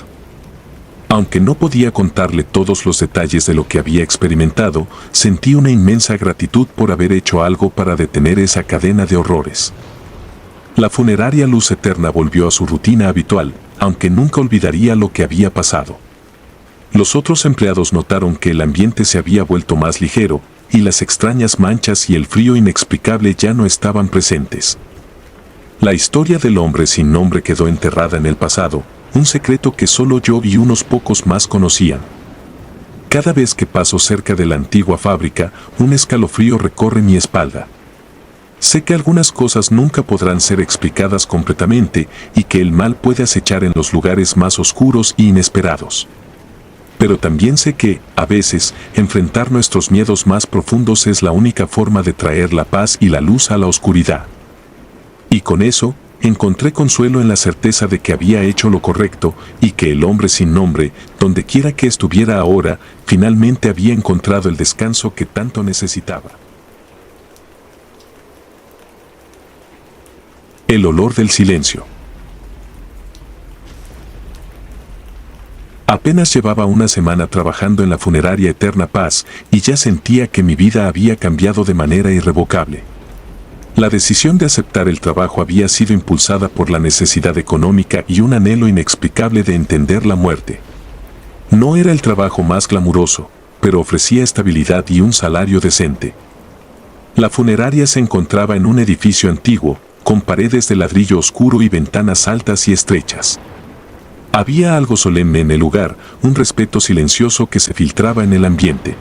Aunque no podía contarle todos los detalles de lo que había experimentado, sentí una inmensa gratitud por haber hecho algo para detener esa cadena de horrores. La funeraria Luz Eterna volvió a su rutina habitual, aunque nunca olvidaría lo que había pasado. Los otros empleados notaron que el ambiente se había vuelto más ligero, y las extrañas manchas y el frío inexplicable ya no estaban presentes. La historia del hombre sin nombre quedó enterrada en el pasado, un secreto que solo yo y unos pocos más conocían. Cada vez que paso cerca de la antigua fábrica, un escalofrío recorre mi espalda. Sé que algunas cosas nunca podrán ser explicadas completamente y que el mal puede acechar en los lugares más oscuros e inesperados. Pero también sé que, a veces, enfrentar nuestros miedos más profundos es la única forma de traer la paz y la luz a la oscuridad. Y con eso, encontré consuelo en la certeza de que había hecho lo correcto y que el hombre sin nombre, donde quiera que estuviera ahora, finalmente había encontrado el descanso que tanto necesitaba. El olor del silencio. Apenas llevaba una semana trabajando en la funeraria Eterna Paz y ya sentía que mi vida había cambiado de manera irrevocable. La decisión de aceptar el trabajo había sido impulsada por la necesidad económica y un anhelo inexplicable de entender la muerte. No era el trabajo más glamuroso, pero ofrecía estabilidad y un salario decente. La funeraria se encontraba en un edificio antiguo, con paredes de ladrillo oscuro y ventanas altas y estrechas. Había algo solemne en el lugar, un respeto silencioso que se filtraba en el ambiente.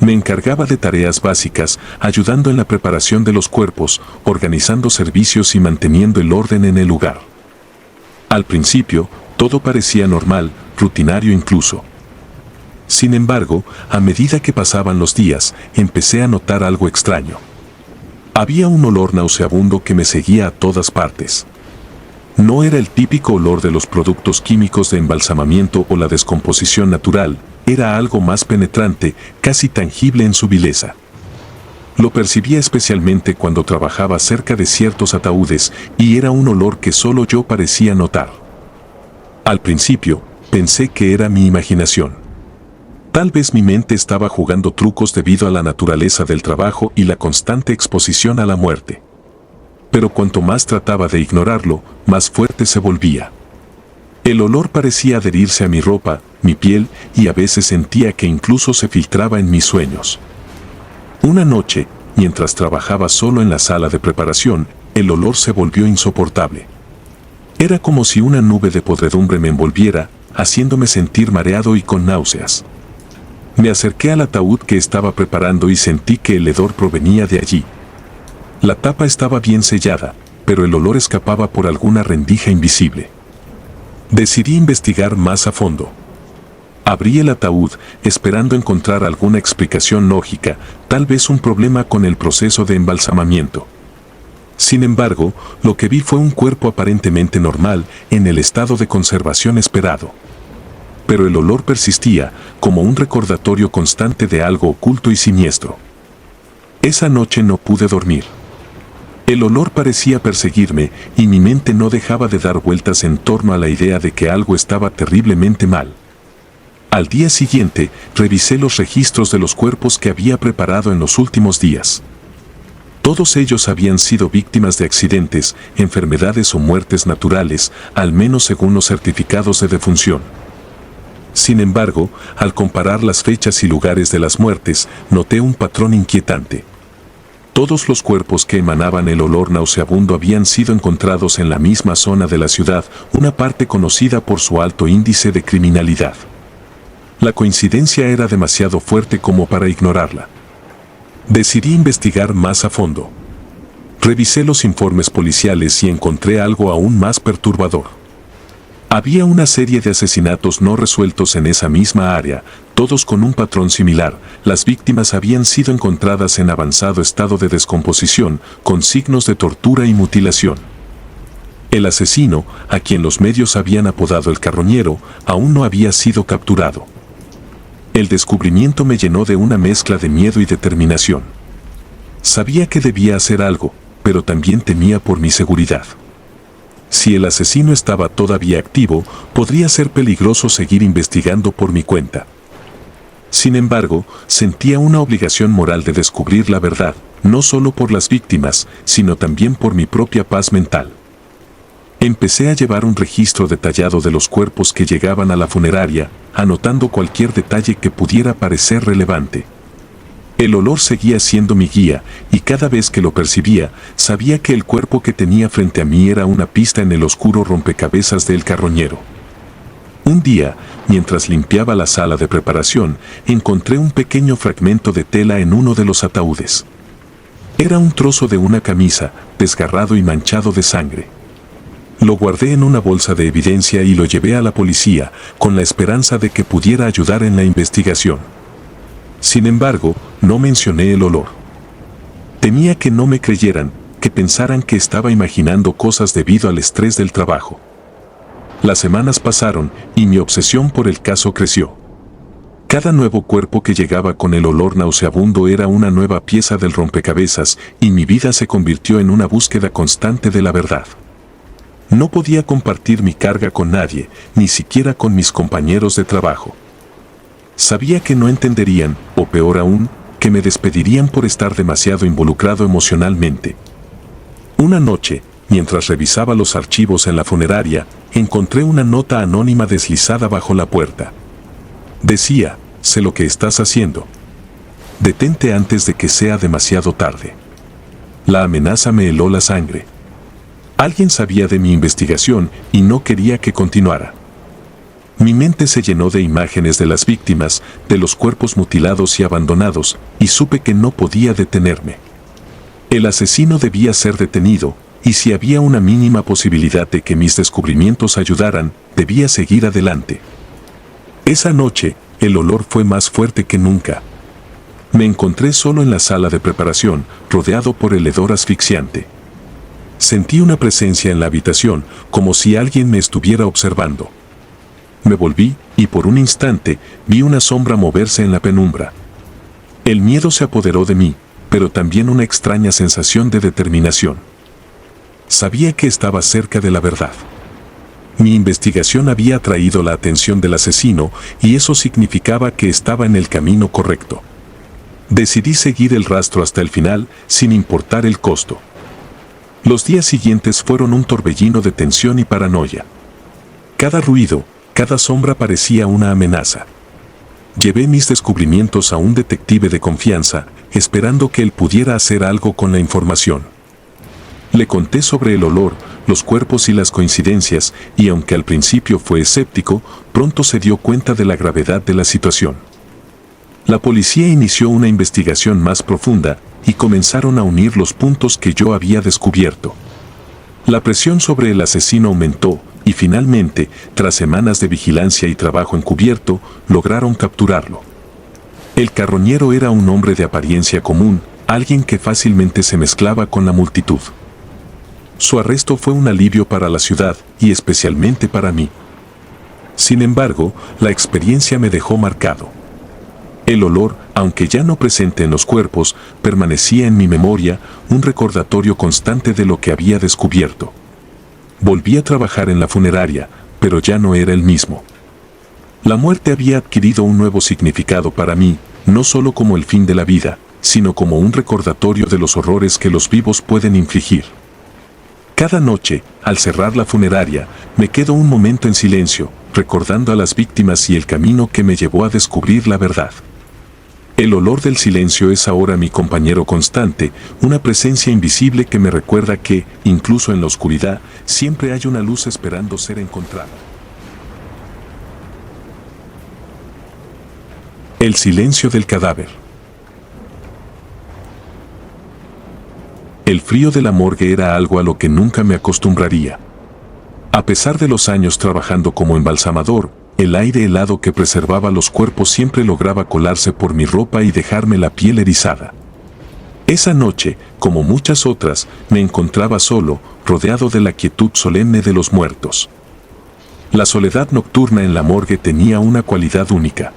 Me encargaba de tareas básicas, ayudando en la preparación de los cuerpos, organizando servicios y manteniendo el orden en el lugar. Al principio, todo parecía normal, rutinario incluso. Sin embargo, a medida que pasaban los días, empecé a notar algo extraño. Había un olor nauseabundo que me seguía a todas partes. No era el típico olor de los productos químicos de embalsamamiento o la descomposición natural, era algo más penetrante, casi tangible en su vileza. Lo percibía especialmente cuando trabajaba cerca de ciertos ataúdes y era un olor que solo yo parecía notar. Al principio, pensé que era mi imaginación. Tal vez mi mente estaba jugando trucos debido a la naturaleza del trabajo y la constante exposición a la muerte. Pero cuanto más trataba de ignorarlo, más fuerte se volvía. El olor parecía adherirse a mi ropa, mi piel, y a veces sentía que incluso se filtraba en mis sueños. Una noche, mientras trabajaba solo en la sala de preparación, el olor se volvió insoportable. Era como si una nube de podredumbre me envolviera, haciéndome sentir mareado y con náuseas. Me acerqué al ataúd que estaba preparando y sentí que el hedor provenía de allí. La tapa estaba bien sellada, pero el olor escapaba por alguna rendija invisible. Decidí investigar más a fondo. Abrí el ataúd, esperando encontrar alguna explicación lógica, tal vez un problema con el proceso de embalsamamiento. Sin embargo, lo que vi fue un cuerpo aparentemente normal, en el estado de conservación esperado. Pero el olor persistía, como un recordatorio constante de algo oculto y siniestro. Esa noche no pude dormir. El olor parecía perseguirme y mi mente no dejaba de dar vueltas en torno a la idea de que algo estaba terriblemente mal. Al día siguiente, revisé los registros de los cuerpos que había preparado en los últimos días. Todos ellos habían sido víctimas de accidentes, enfermedades o muertes naturales, al menos según los certificados de defunción. Sin embargo, al comparar las fechas y lugares de las muertes, noté un patrón inquietante. Todos los cuerpos que emanaban el olor nauseabundo habían sido encontrados en la misma zona de la ciudad, una parte conocida por su alto índice de criminalidad. La coincidencia era demasiado fuerte como para ignorarla. Decidí investigar más a fondo. Revisé los informes policiales y encontré algo aún más perturbador. Había una serie de asesinatos no resueltos en esa misma área, todos con un patrón similar. Las víctimas habían sido encontradas en avanzado estado de descomposición, con signos de tortura y mutilación. El asesino, a quien los medios habían apodado el Carroñero, aún no había sido capturado. El descubrimiento me llenó de una mezcla de miedo y determinación. Sabía que debía hacer algo, pero también temía por mi seguridad. Si el asesino estaba todavía activo, podría ser peligroso seguir investigando por mi cuenta. Sin embargo, sentía una obligación moral de descubrir la verdad, no solo por las víctimas, sino también por mi propia paz mental. Empecé a llevar un registro detallado de los cuerpos que llegaban a la funeraria, anotando cualquier detalle que pudiera parecer relevante. El olor seguía siendo mi guía, y cada vez que lo percibía, sabía que el cuerpo que tenía frente a mí era una pista en el oscuro rompecabezas del Carroñero. Un día, mientras limpiaba la sala de preparación, encontré un pequeño fragmento de tela en uno de los ataúdes. Era un trozo de una camisa, desgarrado y manchado de sangre. Lo guardé en una bolsa de evidencia y lo llevé a la policía, con la esperanza de que pudiera ayudar en la investigación. Sin embargo, no mencioné el olor. Temía que no me creyeran, que pensaran que estaba imaginando cosas debido al estrés del trabajo. Las semanas pasaron y mi obsesión por el caso creció. Cada nuevo cuerpo que llegaba con el olor nauseabundo era una nueva pieza del rompecabezas y mi vida se convirtió en una búsqueda constante de la verdad. No podía compartir mi carga con nadie, ni siquiera con mis compañeros de trabajo. Sabía que no entenderían, o peor aún, que me despedirían por estar demasiado involucrado emocionalmente. Una noche, mientras revisaba los archivos en la funeraria, encontré una nota anónima deslizada bajo la puerta. Decía: sé lo que estás haciendo. Detente antes de que sea demasiado tarde. La amenaza me heló la sangre. Alguien sabía de mi investigación y no quería que continuara. Mi mente se llenó de imágenes de las víctimas, de los cuerpos mutilados y abandonados, y supe que no podía detenerme. El asesino debía ser detenido, y si había una mínima posibilidad de que mis descubrimientos ayudaran, debía seguir adelante. Esa noche, el olor fue más fuerte que nunca. Me encontré solo en la sala de preparación, rodeado por el hedor asfixiante. Sentí una presencia en la habitación, como si alguien me estuviera observando. Me volví, y por un instante, vi una sombra moverse en la penumbra. El miedo se apoderó de mí, pero también una extraña sensación de determinación. Sabía que estaba cerca de la verdad. Mi investigación había atraído la atención del asesino, y eso significaba que estaba en el camino correcto. Decidí seguir el rastro hasta el final, sin importar el costo. Los días siguientes fueron un torbellino de tensión y paranoia. Cada ruido, cada sombra parecía una amenaza. Llevé mis descubrimientos a un detective de confianza, esperando que él pudiera hacer algo con la información. Le conté sobre el olor, los cuerpos y las coincidencias, y aunque al principio fue escéptico, pronto se dio cuenta de la gravedad de la situación. La policía inició una investigación más profunda, y comenzaron a unir los puntos que yo había descubierto. La presión sobre el asesino aumentó, y finalmente, tras semanas de vigilancia y trabajo encubierto, lograron capturarlo. El Carroñero era un hombre de apariencia común, alguien que fácilmente se mezclaba con la multitud. Su arresto fue un alivio para la ciudad, y especialmente para mí. Sin embargo, la experiencia me dejó marcado. El olor, aunque ya no presente en los cuerpos, permanecía en mi memoria, un recordatorio constante de lo que había descubierto. Volví a trabajar en la funeraria, pero ya no era el mismo. La muerte había adquirido un nuevo significado para mí, no solo como el fin de la vida, sino como un recordatorio de los horrores que los vivos pueden infligir. Cada noche, al cerrar la funeraria, me quedo un momento en silencio, recordando a las víctimas y el camino que me llevó a descubrir la verdad. El olor del silencio es ahora mi compañero constante, una presencia invisible que me recuerda que, incluso en la oscuridad, siempre hay una luz esperando ser encontrada. El silencio del cadáver. El frío de la morgue era algo a lo que nunca me acostumbraría. A pesar de los años trabajando como embalsamador, el aire helado que preservaba los cuerpos siempre lograba colarse por mi ropa y dejarme la piel erizada. Esa noche, como muchas otras, me encontraba solo, rodeado de la quietud solemne de los muertos. La soledad nocturna en la morgue tenía una cualidad única.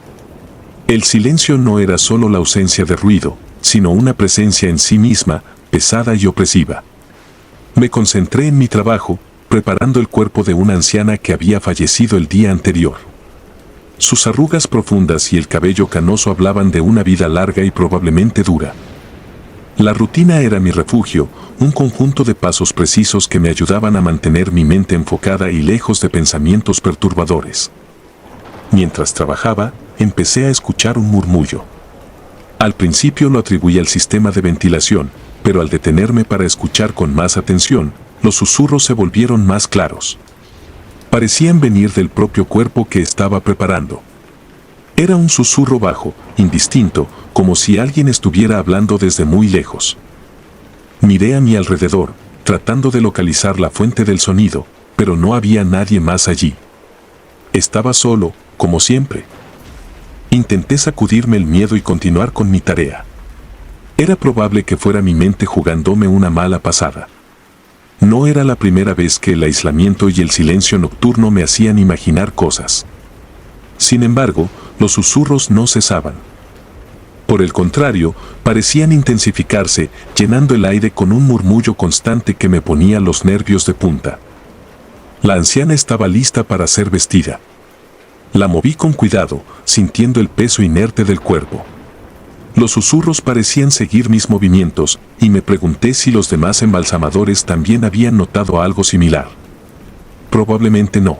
El silencio no era solo la ausencia de ruido, sino una presencia en sí misma, pesada y opresiva. Me concentré en mi trabajo, preparando el cuerpo de una anciana que había fallecido el día anterior. Sus arrugas profundas y el cabello canoso hablaban de una vida larga y probablemente dura. La rutina era mi refugio, un conjunto de pasos precisos que me ayudaban a mantener mi mente enfocada y lejos de pensamientos perturbadores. Mientras trabajaba, empecé a escuchar un murmullo. Al principio lo atribuí al sistema de ventilación, pero al detenerme para escuchar con más atención, los susurros se volvieron más claros. Parecían venir del propio cuerpo que estaba preparando. Era un susurro bajo, indistinto, como si alguien estuviera hablando desde muy lejos. Miré a mi alrededor, tratando de localizar la fuente del sonido, pero no había nadie más allí. Estaba solo, como siempre. Intenté sacudirme el miedo y continuar con mi tarea. Era probable que fuera mi mente jugándome una mala pasada. No era la primera vez que el aislamiento y el silencio nocturno me hacían imaginar cosas. Sin embargo, los susurros no cesaban. Por el contrario, parecían intensificarse, llenando el aire con un murmullo constante que me ponía los nervios de punta. La anciana estaba lista para ser vestida. La moví con cuidado, sintiendo el peso inerte del cuerpo. Los susurros parecían seguir mis movimientos, y me pregunté si los demás embalsamadores también habían notado algo similar. Probablemente no.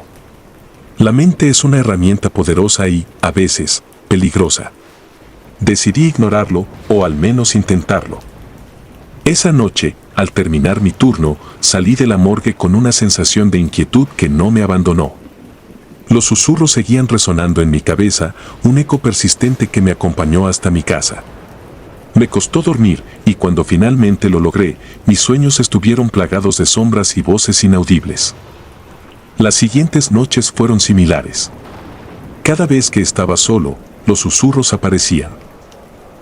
La mente es una herramienta poderosa y, a veces, peligrosa. Decidí ignorarlo, o al menos intentarlo. Esa noche, al terminar mi turno, salí de la morgue con una sensación de inquietud que no me abandonó. Los susurros seguían resonando en mi cabeza, un eco persistente que me acompañó hasta mi casa. Me costó dormir, y cuando finalmente lo logré, mis sueños estuvieron plagados de sombras y voces inaudibles. Las siguientes noches fueron similares. Cada vez que estaba solo, los susurros aparecían.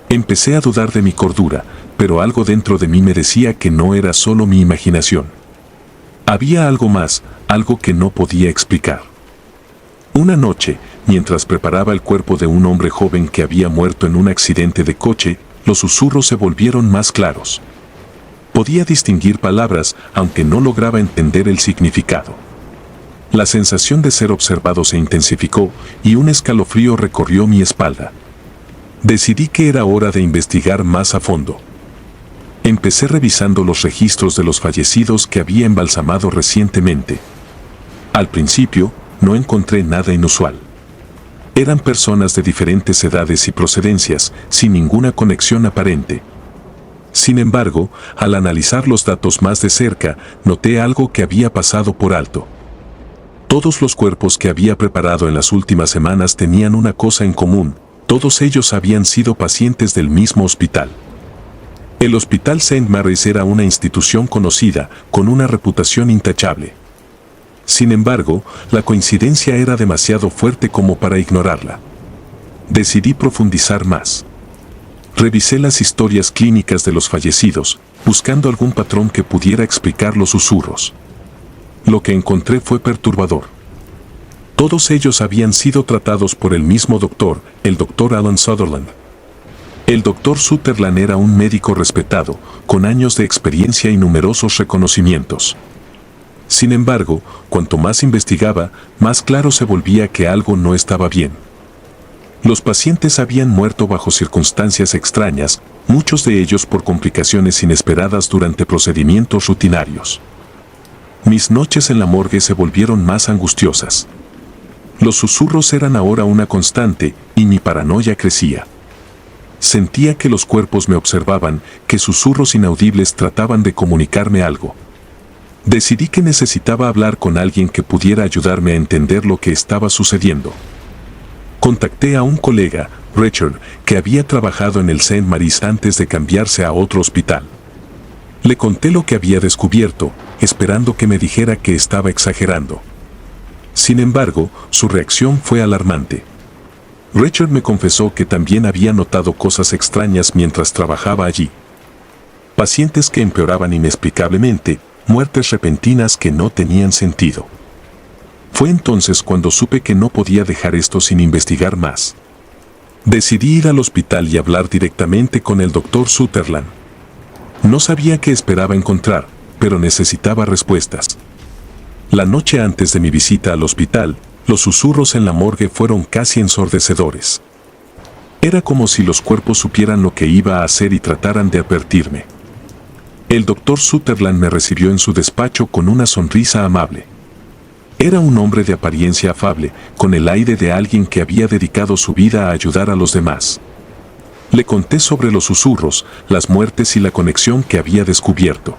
Empecé a dudar de mi cordura, pero algo dentro de mí me decía que no era solo mi imaginación. Había algo más, algo que no podía explicar. Una noche, mientras preparaba el cuerpo de un hombre joven que había muerto en un accidente de coche, los susurros se volvieron más claros. Podía distinguir palabras, aunque no lograba entender el significado. La sensación de ser observado se intensificó, y un escalofrío recorrió mi espalda. Decidí que era hora de investigar más a fondo. Empecé revisando los registros de los fallecidos que había embalsamado recientemente. Al principio, no encontré nada inusual. Eran personas de diferentes edades y procedencias, sin ninguna conexión aparente. Sin embargo, al analizar los datos más de cerca, noté algo que había pasado por alto. Todos los cuerpos que había preparado en las últimas semanas tenían una cosa en común: todos ellos habían sido pacientes del mismo hospital. El Hospital St. Mary's era una institución conocida, con una reputación intachable. Sin embargo, la coincidencia era demasiado fuerte como para ignorarla. Decidí profundizar más. Revisé las historias clínicas de los fallecidos, buscando algún patrón que pudiera explicar los susurros. Lo que encontré fue perturbador. Todos ellos habían sido tratados por el mismo doctor, el Dr. Alan Sutherland. El Dr. Sutherland era un médico respetado, con años de experiencia y numerosos reconocimientos. Sin embargo, cuanto más investigaba, más claro se volvía que algo no estaba bien. Los pacientes habían muerto bajo circunstancias extrañas, muchos de ellos por complicaciones inesperadas durante procedimientos rutinarios. Mis noches en la morgue se volvieron más angustiosas. Los susurros eran ahora una constante, y mi paranoia crecía. Sentía que los cuerpos me observaban, que susurros inaudibles trataban de comunicarme algo. Decidí que necesitaba hablar con alguien que pudiera ayudarme a entender lo que estaba sucediendo. Contacté a un colega, Richard, que había trabajado en el St. Mary's antes de cambiarse a otro hospital. Le conté lo que había descubierto, esperando que me dijera que estaba exagerando. Sin embargo, su reacción fue alarmante. Richard me confesó que también había notado cosas extrañas mientras trabajaba allí. Pacientes que empeoraban inexplicablemente, muertes repentinas que no tenían sentido. Fue entonces cuando supe que no podía dejar esto sin investigar más. Decidí ir al hospital y hablar directamente con el Dr. Sutherland. No sabía qué esperaba encontrar, pero necesitaba respuestas. La noche antes de mi visita al hospital, los susurros en la morgue fueron casi ensordecedores. Era como si los cuerpos supieran lo que iba a hacer y trataran de advertirme. El Dr. Sutherland me recibió en su despacho con una sonrisa amable. Era un hombre de apariencia afable, con el aire de alguien que había dedicado su vida a ayudar a los demás. Le conté sobre los susurros, las muertes y la conexión que había descubierto.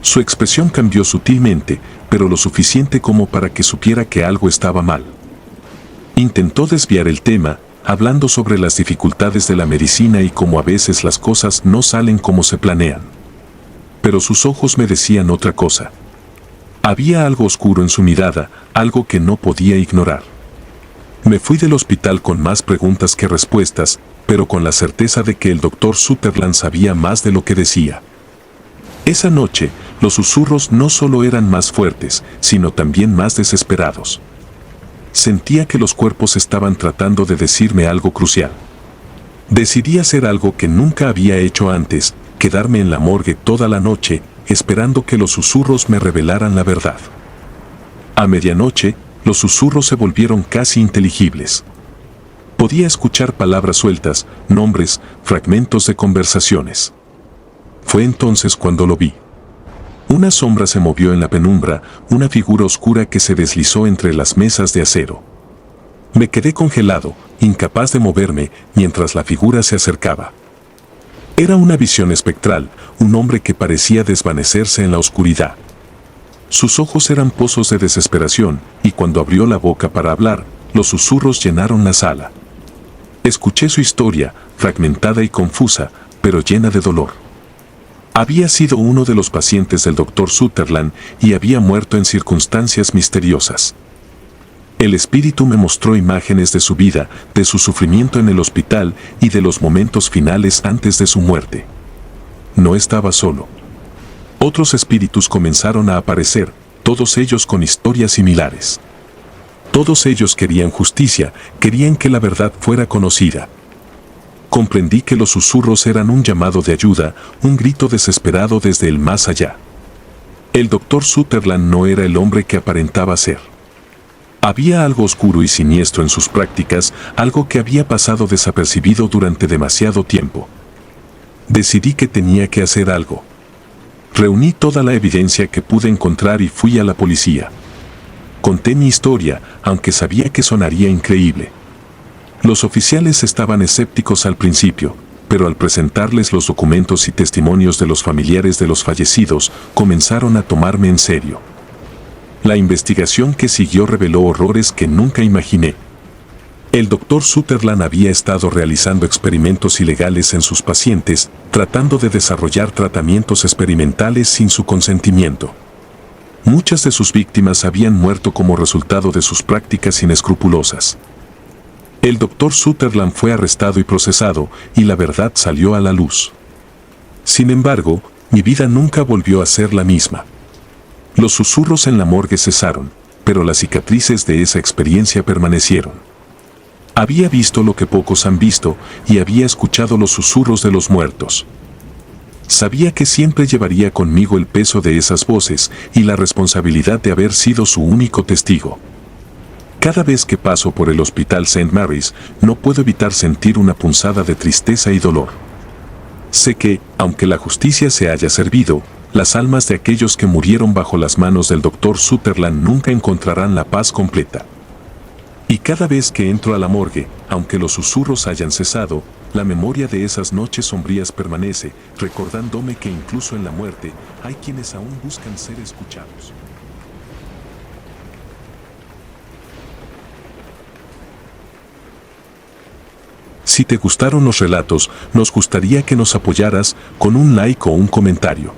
Su expresión cambió sutilmente, pero lo suficiente como para que supiera que algo estaba mal. Intentó desviar el tema, hablando sobre las dificultades de la medicina y cómo a veces las cosas no salen como se planean. Pero sus ojos me decían otra cosa. Había algo oscuro en su mirada, algo que no podía ignorar. Me fui del hospital con más preguntas que respuestas, pero con la certeza de que el Dr. Sutherland sabía más de lo que decía. Esa noche, los susurros no solo eran más fuertes, sino también más desesperados. Sentía que los cuerpos estaban tratando de decirme algo crucial. Decidí hacer algo que nunca había hecho antes, quedarme en la morgue toda la noche, esperando que los susurros me revelaran la verdad. A medianoche, los susurros se volvieron casi inteligibles. Podía escuchar palabras sueltas, nombres, fragmentos de conversaciones. Fue entonces cuando lo vi. Una sombra se movió en la penumbra, una figura oscura que se deslizó entre las mesas de acero. Me quedé congelado, incapaz de moverme, mientras la figura se acercaba. Era una visión espectral, un hombre que parecía desvanecerse en la oscuridad. Sus ojos eran pozos de desesperación, y cuando abrió la boca para hablar, los susurros llenaron la sala. Escuché su historia, fragmentada y confusa, pero llena de dolor. Había sido uno de los pacientes del Dr. Sutherland y había muerto en circunstancias misteriosas. El espíritu me mostró imágenes de su vida, de su sufrimiento en el hospital y de los momentos finales antes de su muerte. No estaba solo. Otros espíritus comenzaron a aparecer, todos ellos con historias similares. Todos ellos querían justicia, querían que la verdad fuera conocida. Comprendí que los susurros eran un llamado de ayuda, un grito desesperado desde el más allá. El Dr. Sutherland no era el hombre que aparentaba ser. Había algo oscuro y siniestro en sus prácticas, algo que había pasado desapercibido durante demasiado tiempo. Decidí que tenía que hacer algo. Reuní toda la evidencia que pude encontrar y fui a la policía. Conté mi historia, aunque sabía que sonaría increíble. Los oficiales estaban escépticos al principio, pero al presentarles los documentos y testimonios de los familiares de los fallecidos, comenzaron a tomarme en serio. La investigación que siguió reveló horrores que nunca imaginé. El Dr. Sutherland había estado realizando experimentos ilegales en sus pacientes, tratando de desarrollar tratamientos experimentales sin su consentimiento. Muchas de sus víctimas habían muerto como resultado de sus prácticas inescrupulosas. El Dr. Sutherland fue arrestado y procesado, y la verdad salió a la luz. Sin embargo, mi vida nunca volvió a ser la misma. Los susurros en la morgue cesaron, pero las cicatrices de esa experiencia permanecieron. Había visto lo que pocos han visto, y había escuchado los susurros de los muertos. Sabía que siempre llevaría conmigo el peso de esas voces y la responsabilidad de haber sido su único testigo. Cada vez que paso por el Hospital St. Mary's, no puedo evitar sentir una punzada de tristeza y dolor. Sé que, aunque la justicia se haya servido, las almas de aquellos que murieron bajo las manos del Dr. Sutherland nunca encontrarán la paz completa. Y cada vez que entro a la morgue, aunque los susurros hayan cesado, la memoria de esas noches sombrías permanece, recordándome que incluso en la muerte hay quienes aún buscan ser escuchados. Si te gustaron los relatos, nos gustaría que nos apoyaras con un like o un comentario.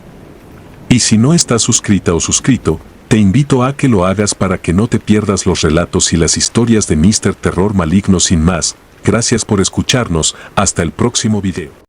Y si no estás suscrita o suscrito, te invito a que lo hagas para que no te pierdas los relatos y las historias de Mr. Terror Maligno. Sin más, gracias por escucharnos, hasta el próximo video.